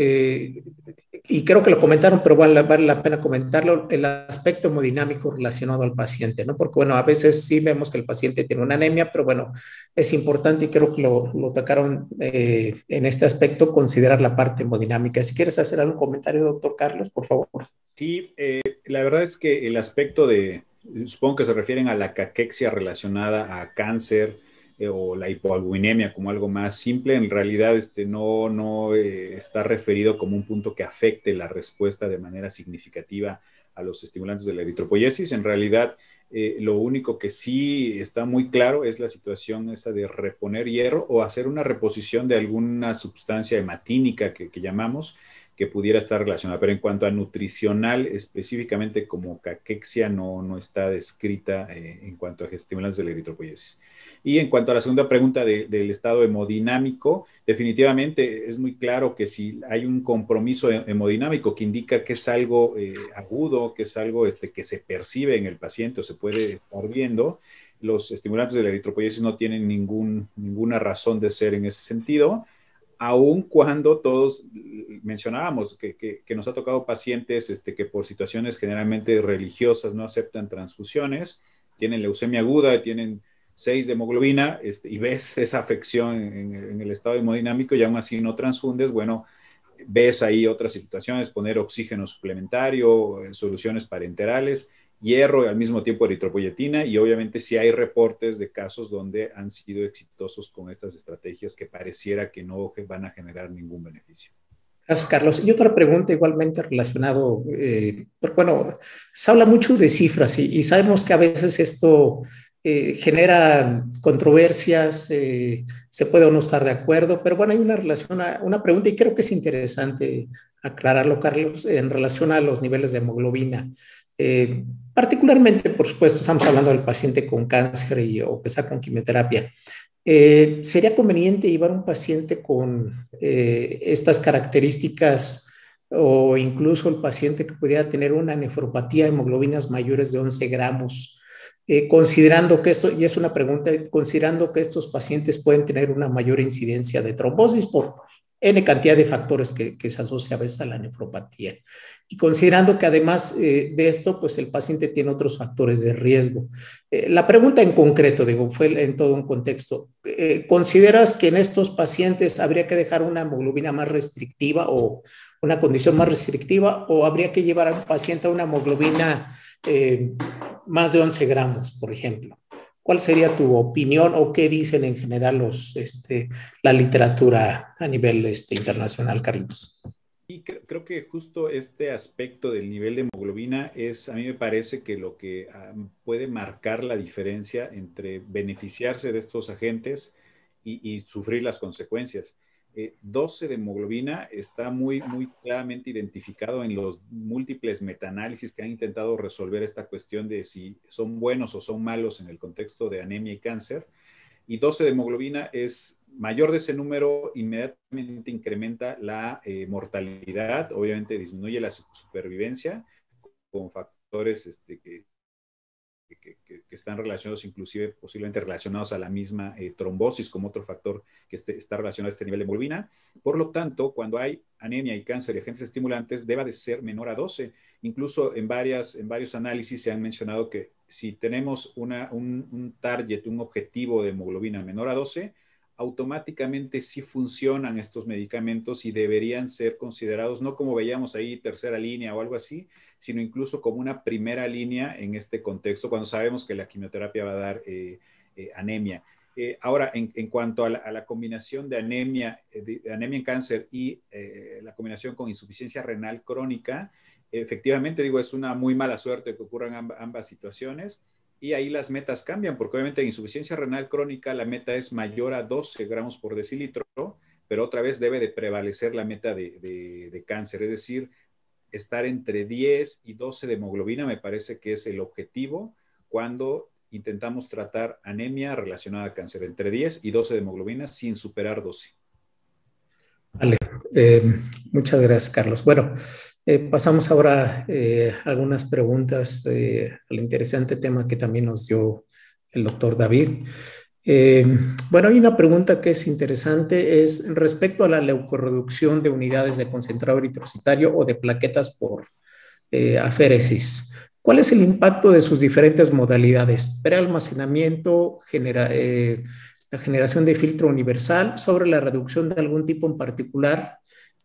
y creo que lo comentaron, pero vale la pena comentarlo, el aspecto hemodinámico relacionado al paciente, ¿no? Porque, bueno, a veces sí vemos que el paciente tiene una anemia, pero bueno, es importante y creo que lo tocaron en este aspecto, considerar la parte hemodinámica. Si quieres hacer algún comentario, doctor Carlos, por favor. Sí, la verdad es que el aspecto supongo que se refieren a la caquexia relacionada a cáncer, o la hipoalbuminemia como algo más simple, en realidad no está referido como un punto que afecte la respuesta de manera significativa a los estimulantes de la eritropoyesis. En realidad Lo único que sí está muy claro es la situación esa de reponer hierro o hacer una reposición de alguna sustancia hematínica que llamamos, que pudiera estar relacionada. Pero en cuanto a nutricional, específicamente como caquexia, no está descrita en cuanto a estimulantes de la eritropoiesis. Y en cuanto a la segunda pregunta del estado hemodinámico, definitivamente es muy claro que si hay un compromiso hemodinámico que indica que es algo agudo, que es algo que se percibe en el paciente o se puede estar viendo, los estimulantes de la eritropoiesis no tienen ninguna razón de ser en ese sentido, aun cuando todos mencionábamos que nos ha tocado pacientes que por situaciones generalmente religiosas no aceptan transfusiones, tienen leucemia aguda, tienen 6 de hemoglobina, y ves esa afección en el estado hemodinámico y aún así no transfundes, bueno, ves ahí otras situaciones, poner oxígeno suplementario, soluciones parenterales, hierro y al mismo tiempo eritropoyetina, y obviamente sí hay reportes de casos donde han sido exitosos con estas estrategias que pareciera que no van a generar ningún beneficio. Gracias, Carlos. Y otra pregunta igualmente relacionado, bueno, se habla mucho de cifras y sabemos que a veces esto genera controversias, se puede o no estar de acuerdo, pero bueno, hay una relación, una pregunta y creo que es interesante aclararlo, Carlos, en relación a los niveles de hemoglobina. Particularmente, por supuesto, estamos hablando del paciente con cáncer o que está con quimioterapia. ¿Sería conveniente llevar un paciente con estas características o incluso el paciente que pudiera tener una nefropatía de hemoglobinas mayores de 11 gramos? Considerando que esto, y es una pregunta, considerando que estos pacientes pueden tener una mayor incidencia de trombosis por N cantidad de factores que se asocia a veces a la nefropatía. Y considerando que además de esto, pues el paciente tiene otros factores de riesgo. La pregunta en concreto, digo, fue en todo un contexto. ¿Consideras que en estos pacientes habría que dejar una hemoglobina más restrictiva o una condición más restrictiva o habría que llevar al paciente a una hemoglobina más de 11 gramos, por ejemplo? ¿Cuál sería tu opinión o qué dicen en general la literatura a nivel internacional, Carlos? Y creo que justo este aspecto del nivel de hemoglobina a mí me parece que lo que puede marcar la diferencia entre beneficiarse de estos agentes y sufrir las consecuencias. 12 de hemoglobina está muy claramente identificado en los múltiples metaanálisis que han intentado resolver esta cuestión de si son buenos o son malos en el contexto de anemia y cáncer. Y 12 de hemoglobina es mayor de ese número, inmediatamente incrementa la mortalidad, obviamente disminuye la supervivencia con factores que están relacionados, inclusive posiblemente relacionados a la misma trombosis como otro factor que está relacionado a este nivel de hemoglobina. Por lo tanto, cuando hay anemia y cáncer y agentes estimulantes, debe de ser menor a 12. Incluso en varios análisis se han mencionado que si tenemos un target, un objetivo de hemoglobina menor a 12, automáticamente sí funcionan estos medicamentos y deberían ser considerados no como veíamos ahí tercera línea o algo así, sino incluso como una primera línea en este contexto cuando sabemos que la quimioterapia va a dar anemia. Ahora, en cuanto a la combinación de anemia en cáncer y la combinación con insuficiencia renal crónica, efectivamente, digo, es una muy mala suerte que ocurran ambas situaciones. Y ahí las metas cambian, porque obviamente en insuficiencia renal crónica la meta es mayor a 12 gramos por decilitro, pero otra vez debe de prevalecer la meta de cáncer, es decir, estar entre 10 y 12 de hemoglobina me parece que es el objetivo cuando intentamos tratar anemia relacionada a cáncer, entre 10 y 12 de hemoglobina sin superar 12. Vale, muchas gracias, Carlos. Bueno, pasamos ahora a algunas preguntas al interesante tema que también nos dio el doctor David. Bueno, hay una pregunta que es interesante, es respecto a la leucorreducción de unidades de concentrado eritrocitario o de plaquetas por aféresis. ¿Cuál es el impacto de sus diferentes modalidades? Prealmacenamiento, la generación de filtro universal sobre la reducción de algún tipo en particular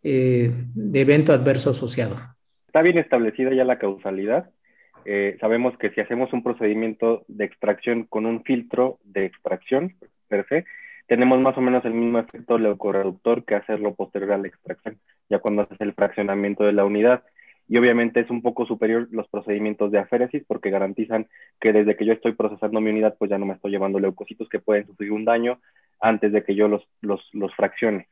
de evento adverso asociado. Está bien establecida ya la causalidad. Sabemos que si hacemos un procedimiento de extracción con un filtro de extracción per se, tenemos más o menos el mismo efecto leucorreductor que hacerlo posterior a la extracción, ya cuando haces el fraccionamiento de la unidad. y obviamente es un poco superior los procedimientos de aféresis porque garantizan que desde que yo estoy procesando mi unidad, pues ya no me estoy llevando leucocitos que pueden sufrir un daño antes de que yo los fraccione.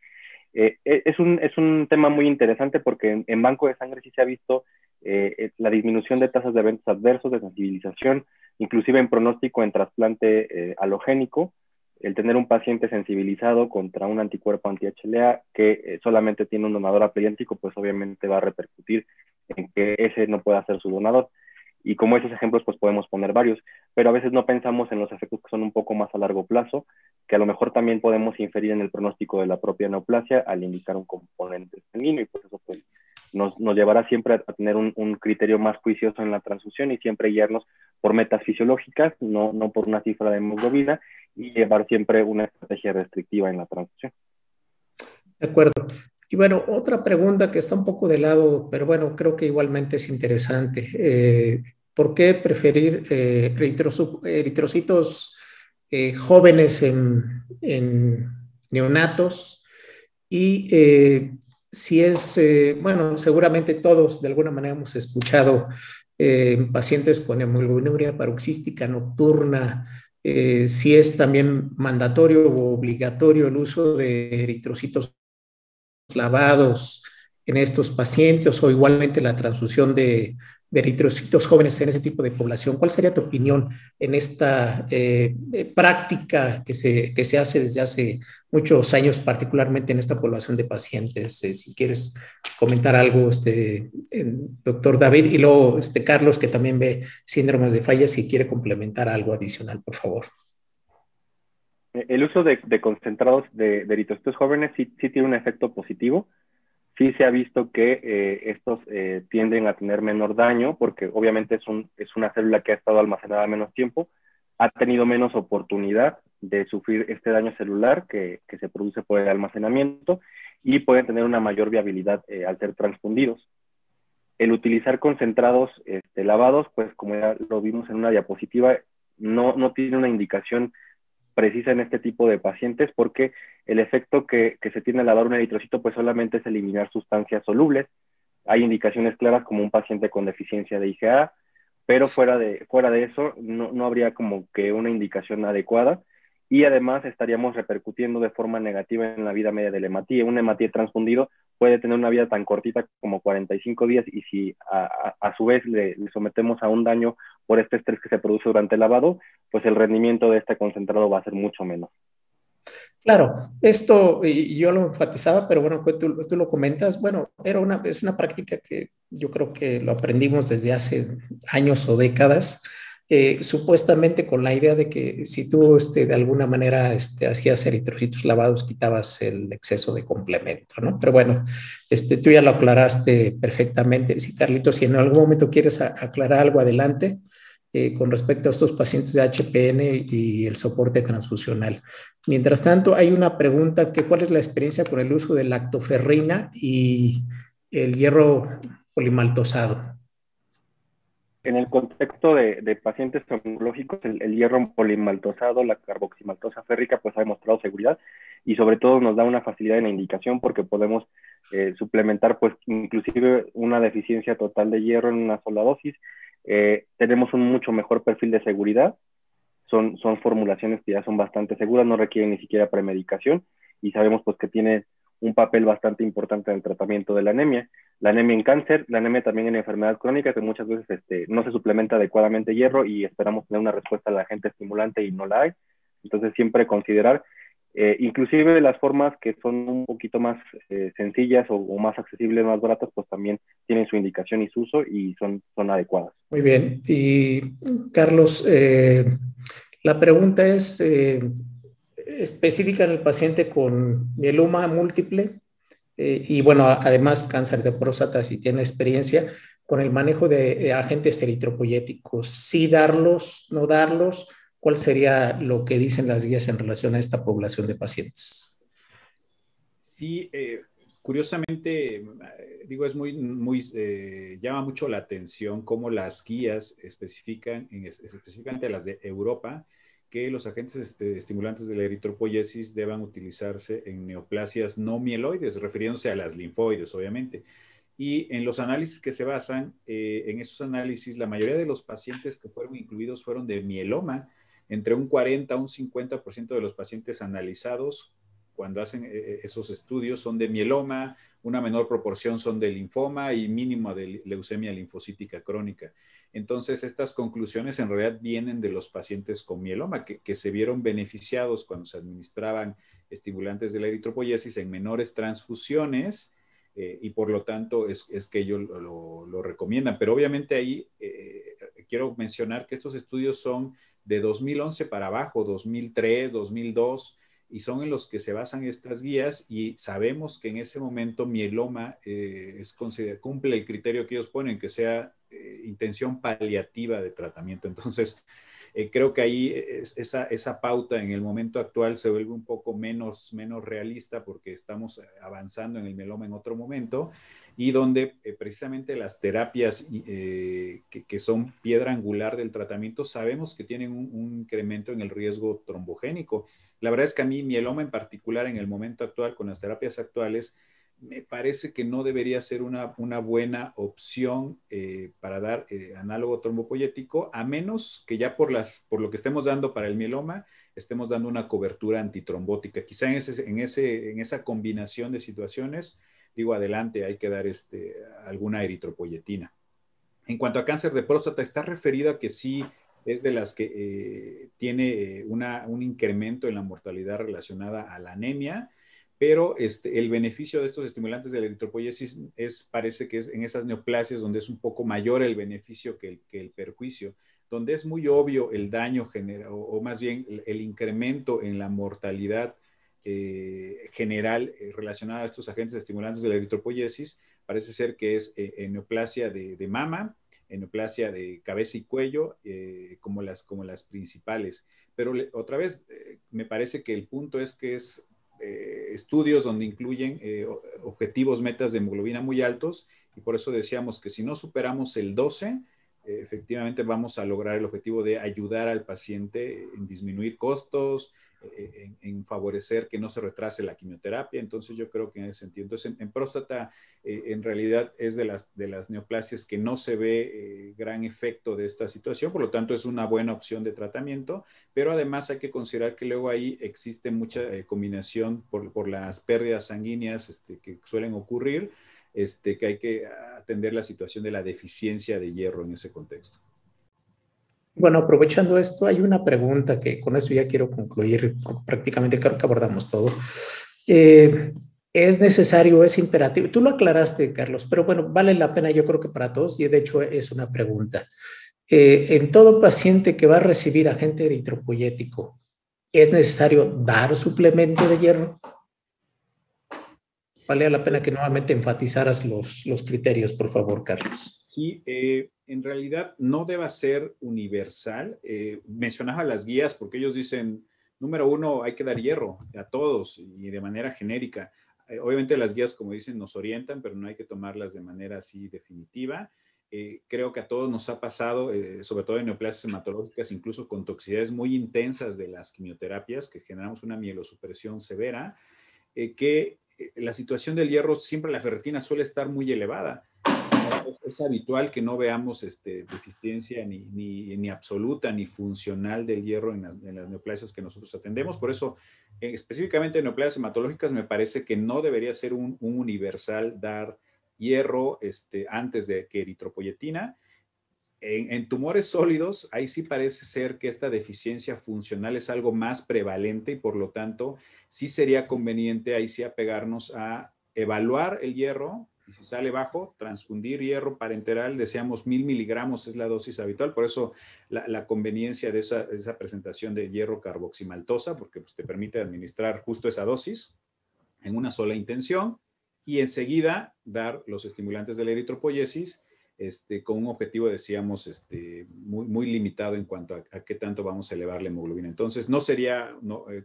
Es un tema muy interesante porque en banco de sangre sí se ha visto la disminución de tasas de eventos adversos, de sensibilización, inclusive en pronóstico en trasplante halogénico, el tener un paciente sensibilizado contra un anticuerpo anti-HLA que solamente tiene un donador aperiéntico, pues obviamente va a repercutir en que ese no pueda ser su donador. Y como esos ejemplos, pues podemos poner varios, pero a veces no pensamos en los efectos que son un poco más a largo plazo, que a lo mejor también podemos inferir en el pronóstico de la propia neoplasia al indicar un componente sanguíneo, y por eso pues, nos llevará siempre a tener un criterio más juicioso en la transfusión y siempre guiarnos por metas fisiológicas, no por una cifra de hemoglobina, y llevar siempre una estrategia restrictiva en la transfusión. De acuerdo. Y bueno, otra pregunta que está un poco de lado, pero bueno, creo que igualmente es interesante. ¿Por qué preferir eritrocitos jóvenes en neonatos? Y si es, bueno, seguramente todos de alguna manera hemos escuchado pacientes con hemoglobinuria paroxística nocturna, si es también mandatorio o obligatorio el uso de eritrocitos lavados en estos pacientes o igualmente la transfusión de eritrocitos jóvenes en ese tipo de población. ¿Cuál sería tu opinión en esta práctica que se hace desde hace muchos años, particularmente en esta población de pacientes? Si quieres comentar algo, doctor David, y luego Carlos, que también ve síndromes de falla, si quiere complementar algo adicional, por favor. El uso de concentrados de eritrocitos jóvenes sí tiene un efecto positivo. Sí se ha visto que estos tienden a tener menor daño porque obviamente es una célula que ha estado almacenada menos tiempo, ha tenido menos oportunidad de sufrir este daño celular que se produce por el almacenamiento y pueden tener una mayor viabilidad al ser transfundidos. El utilizar concentrados lavados, pues como ya lo vimos en una diapositiva, no tiene una indicación precisa en este tipo de pacientes porque el efecto que se tiene al lavar un eritrocito pues solamente es eliminar sustancias solubles. Hay indicaciones claras como un paciente con deficiencia de IgA, pero fuera de eso no habría como que una indicación adecuada y además estaríamos repercutiendo de forma negativa en la vida media del hematí. Un hematí transfundido puede tener una vida tan cortita como 45 días y si a su vez le sometemos a un daño por este estrés que se produce durante el lavado, pues el rendimiento de este concentrado va a ser mucho menos. Claro, esto y yo lo enfatizaba, pero bueno, tú lo comentas, bueno, es una práctica que yo creo que lo aprendimos desde hace años o décadas, supuestamente con la idea de que si tú de alguna manera hacías eritrocitos lavados, quitabas el exceso de complemento, ¿no? Pero bueno, tú ya lo aclaraste perfectamente. Sí, Carlitos, si en algún momento quieres aclarar algo, adelante. Con respecto a estos pacientes de HPN y el soporte transfusional. Mientras tanto, hay una pregunta que ¿cuál es la experiencia con el uso de lactoferrina y el hierro polimaltosado? En el contexto de pacientes oncológicos, el hierro polimaltosado, la carboximaltosa férrica, pues ha demostrado seguridad y sobre todo nos da una facilidad en la indicación porque podemos suplementar pues inclusive una deficiencia total de hierro en una sola dosis. Tenemos un mucho mejor perfil de seguridad, son formulaciones que ya son bastante seguras, no requieren ni siquiera premedicación y sabemos pues que tiene un papel bastante importante en el tratamiento de la anemia. La anemia en cáncer, la anemia también en enfermedad crónica, que muchas veces no se suplementa adecuadamente hierro y esperamos tener una respuesta al agente estimulante y no la hay. Entonces siempre considerar, inclusive las formas que son un poquito más sencillas o más accesibles, más baratas, pues también tienen su indicación y su uso y son adecuadas. Muy bien. Y Carlos, la pregunta es específica en el paciente con mieloma múltiple y bueno, además cáncer de próstata, si tiene experiencia con el manejo de agentes eritropoyéticos, sí darlos, no darlos, ¿cuál sería lo que dicen las guías en relación a esta población de pacientes? Sí, curiosamente, digo, es llama mucho la atención cómo las guías especifican, específicamente las de Europa, que los agentes estimulantes de la eritropoyesis deban utilizarse en neoplasias no mieloides, refiriéndose a las linfoides, obviamente. Y en los análisis que se basan, en esos análisis, la mayoría de los pacientes que fueron incluidos fueron de mieloma. Entre un 40 a un 50% de los pacientes analizados cuando hacen esos estudios son de mieloma, una menor proporción son de linfoma y mínimo de leucemia linfocítica crónica. Entonces, estas conclusiones en realidad vienen de los pacientes con mieloma, que se vieron beneficiados cuando se administraban estimulantes de la eritropoiesis en menores transfusiones, y por lo tanto es que ellos lo recomiendan. Pero obviamente ahí quiero mencionar que estos estudios son de 2011 para abajo, 2003, 2002, y son en los que se basan estas guías, y sabemos que en ese momento mieloma cumple el criterio que ellos ponen, que sea intención paliativa de tratamiento. Entonces, creo que ahí esa pauta en el momento actual se vuelve un poco menos realista, porque estamos avanzando en el mieloma en otro momento, y donde precisamente las terapias que son piedra angular del tratamiento sabemos que tienen un incremento en el riesgo trombogénico. La verdad es que a mí mieloma en particular en el momento actual con las terapias actuales me parece que no debería ser una buena opción para dar análogo trombopoyético, a menos que ya por lo que estemos dando para el mieloma, estemos dando una cobertura antitrombótica. Quizá en esa combinación de situaciones, digo, adelante, hay que dar alguna eritropoyetina. En cuanto a cáncer de próstata, está referido a que sí es de las que tiene un incremento en la mortalidad relacionada a la anemia, pero el beneficio de estos estimulantes de la eritropoiesis parece que es en esas neoplasias donde es un poco mayor el beneficio que el perjuicio, donde es muy obvio el daño o más bien el incremento en la mortalidad general relacionada a estos agentes estimulantes de la eritropoiesis. Parece ser que es neoplasia de mama, neoplasia de cabeza y cuello, como las principales. Pero otra vez, me parece que el punto es que es estudios donde incluyen objetivos metas de hemoglobina muy altos, y por eso decíamos que si no superamos el 12, efectivamente vamos a lograr el objetivo de ayudar al paciente en disminuir costos, en favorecer que no se retrase la quimioterapia. Entonces yo creo que en ese sentido, entonces en próstata en realidad es de las neoplasias que no se ve gran efecto de esta situación, por lo tanto es una buena opción de tratamiento, pero además hay que considerar que luego ahí existe mucha combinación por las pérdidas sanguíneas que suelen ocurrir, que hay que atender la situación de la deficiencia de hierro en ese contexto. Bueno, aprovechando esto, hay una pregunta que con esto ya quiero concluir, prácticamente creo que abordamos todo. ¿Es necesario, es imperativo? Tú lo aclaraste, Carlos, pero bueno, vale la pena yo creo que para todos, y de hecho es una pregunta. En todo paciente que va a recibir agente eritropoyético, ¿es necesario dar suplemento de hierro? Vale la pena que nuevamente enfatizaras los criterios, por favor, Carlos. Sí, en realidad no debe ser universal. Mencionaba las guías porque ellos dicen, número 1, hay que dar hierro a todos y de manera genérica. Obviamente las guías, como dicen, nos orientan, pero no hay que tomarlas de manera así definitiva. Creo que a todos nos ha pasado, sobre todo en neoplasias hematológicas, incluso con toxicidades muy intensas de las quimioterapias, que generamos una mielosupresión severa, que la situación del hierro, siempre la ferritina suele estar muy elevada. Es habitual que no veamos deficiencia ni absoluta ni funcional del hierro en las neoplasias que nosotros atendemos. Por eso, específicamente en neoplasias hematológicas, me parece que no debería ser un universal dar hierro antes de que eritropoyetina. En tumores sólidos, ahí sí parece ser que esta deficiencia funcional es algo más prevalente, y por lo tanto sí sería conveniente ahí sí apegarnos a evaluar el hierro, y si sale bajo, transfundir hierro parenteral. Deseamos 1000 miligramos es la dosis habitual, por eso la conveniencia de esa presentación de hierro carboximaltosa, porque pues, te permite administrar justo esa dosis en una sola intención, y enseguida dar los estimulantes de la eritropoiesis, con un objetivo, decíamos, muy limitado en cuanto a qué tanto vamos a elevar la hemoglobina. Entonces, no sería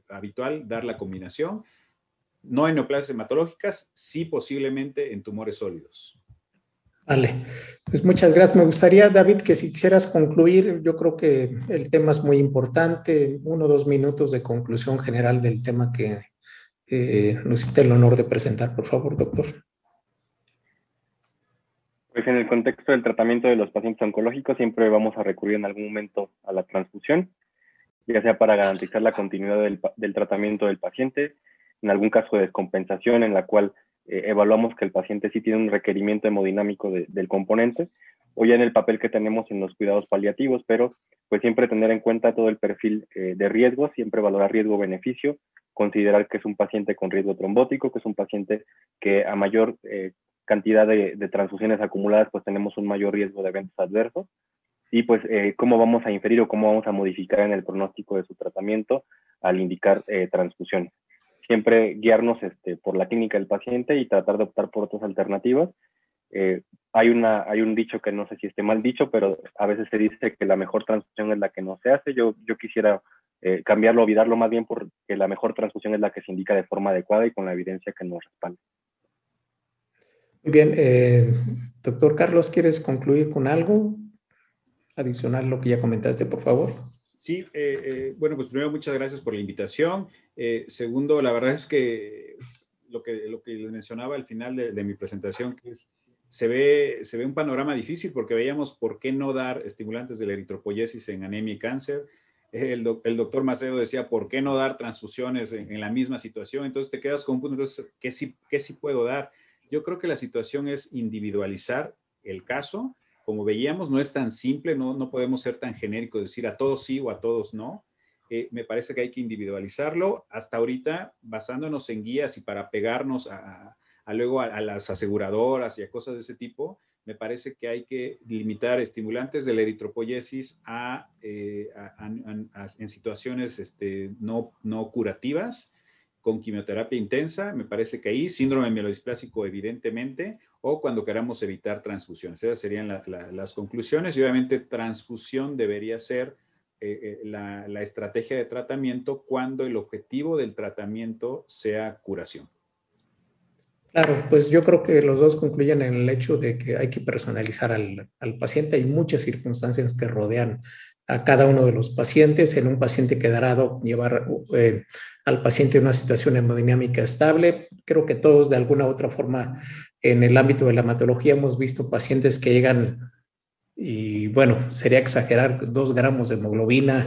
habitual dar la combinación, no en neoplasias hematológicas, sí posiblemente en tumores sólidos. Vale, pues muchas gracias. Me gustaría, David, que si quisieras concluir, yo creo que el tema es muy importante, 1 o 2 minutos de conclusión general del tema que nos hiciste el honor de presentar, por favor, doctor. Pues en el contexto del tratamiento de los pacientes oncológicos siempre vamos a recurrir en algún momento a la transfusión, ya sea para garantizar la continuidad del tratamiento del paciente, en algún caso de descompensación en la cual evaluamos que el paciente sí tiene un requerimiento hemodinámico del componente, o ya en el papel que tenemos en los cuidados paliativos, pero pues siempre tener en cuenta todo el perfil de riesgo, siempre valorar riesgo-beneficio, considerar que es un paciente con riesgo trombótico, que es un paciente que a mayor cantidad de transfusiones acumuladas, pues tenemos un mayor riesgo de eventos adversos, y pues cómo vamos a inferir o cómo vamos a modificar en el pronóstico de su tratamiento al indicar transfusiones. Siempre guiarnos por la clínica del paciente y tratar de optar por otras alternativas. Hay un dicho que no sé si esté mal dicho, pero a veces se dice que la mejor transfusión es la que no se hace. Yo quisiera cambiarlo, olvidarlo más bien, porque la mejor transfusión es la que se indica de forma adecuada y con la evidencia que nos respalda. Muy bien, doctor Carlos, ¿quieres concluir con algo adicional a lo que ya comentaste, por favor? Sí, bueno, pues primero muchas gracias por la invitación. Segundo, la verdad es que lo que les mencionaba al final de mi presentación, que se ve un panorama difícil porque veíamos por qué no dar estimulantes de la eritropoyesis en anemia y cáncer. El doctor Macedo decía, ¿por qué no dar transfusiones en la misma situación? Entonces te quedas con un punto, entonces, ¿qué sí puedo dar? Yo creo que la situación es individualizar el caso. Como veíamos, no es tan simple, no podemos ser tan genéricos, decir a todos sí o a todos no. Me parece que hay que individualizarlo. Hasta ahorita, basándonos en guías y para pegarnos luego a las aseguradoras y a cosas de ese tipo, me parece que hay que limitar estimulantes de la eritropoyesis en situaciones no curativas, con quimioterapia intensa. Me parece que ahí, síndrome mielodisplásico evidentemente, o cuando queramos evitar transfusiones. Esas serían las conclusiones, y obviamente transfusión debería ser la estrategia de tratamiento cuando el objetivo del tratamiento sea curación. Claro, pues yo creo que los dos concluyen en el hecho de que hay que personalizar al paciente. Hay muchas circunstancias que rodean a cada uno de los pacientes. En un paciente quedará llevar al paciente en una situación hemodinámica estable. Creo que todos de alguna u otra forma en el ámbito de la hematología hemos visto pacientes que llegan y bueno, sería exagerar 2 gramos de hemoglobina.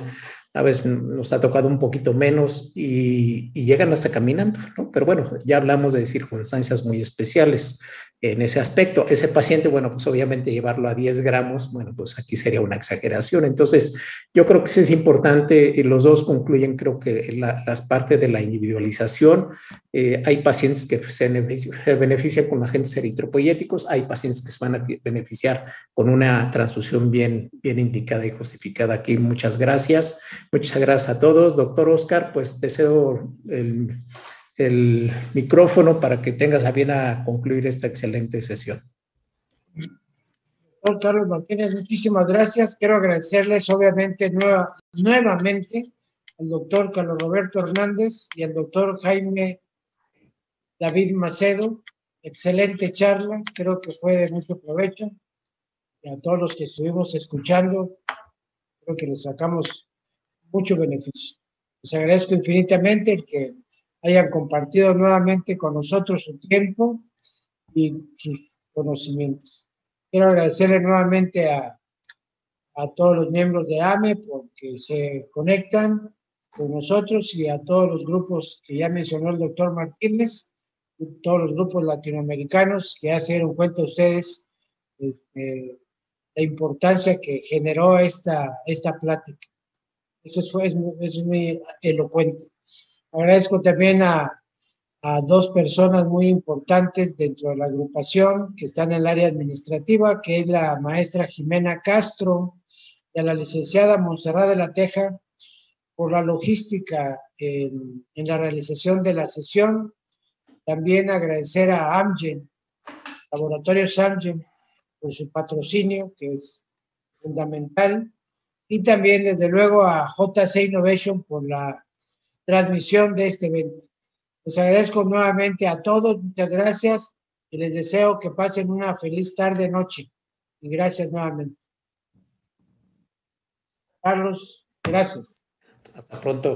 A veces nos ha tocado un poquito menos y llegan hasta caminando, ¿no? Pero bueno, ya hablamos de circunstancias muy especiales en ese aspecto. Ese paciente, bueno, pues obviamente llevarlo a 10 gramos, bueno, pues aquí sería una exageración. Entonces, yo creo que sí es importante, y los dos concluyen, creo que las partes de la individualización. Hay pacientes que se benefician con agentes eritropoyéticos, hay pacientes que se van a beneficiar con una transfusión bien indicada y justificada. Aquí muchas gracias. Muchas gracias a todos. Doctor Oscar, pues te cedo el micrófono para que tengas a bien a concluir esta excelente sesión. Doctor Carlos Martínez, muchísimas gracias. Quiero agradecerles obviamente nuevamente al doctor Carlos Roberto Hernández y al doctor Jaime David Macedo. Excelente charla, creo que fue de mucho provecho. Y a todos los que estuvimos escuchando, creo que les sacamos mucho beneficio. Les agradezco infinitamente el que hayan compartido nuevamente con nosotros su tiempo y sus conocimientos. Quiero agradecerle nuevamente a todos los miembros de AME porque se conectan con nosotros, y a todos los grupos que ya mencionó el doctor Martínez, todos los grupos latinoamericanos que ya se dieron cuenta ustedes la importancia que generó esta plática. Eso es muy elocuente. Agradezco también a 2 personas muy importantes dentro de la agrupación que están en el área administrativa, que es la maestra Jimena Castro y a la licenciada Montserrat de la Teja por la logística en la realización de la sesión. También agradecer a Amgen, Laboratorios Amgen, por su patrocinio, que es fundamental. Y también, desde luego, a JC Innovation por la transmisión de este evento. Les agradezco nuevamente a todos, muchas gracias, y les deseo que pasen una feliz tarde, noche. Y gracias nuevamente. Carlos, gracias. Hasta pronto.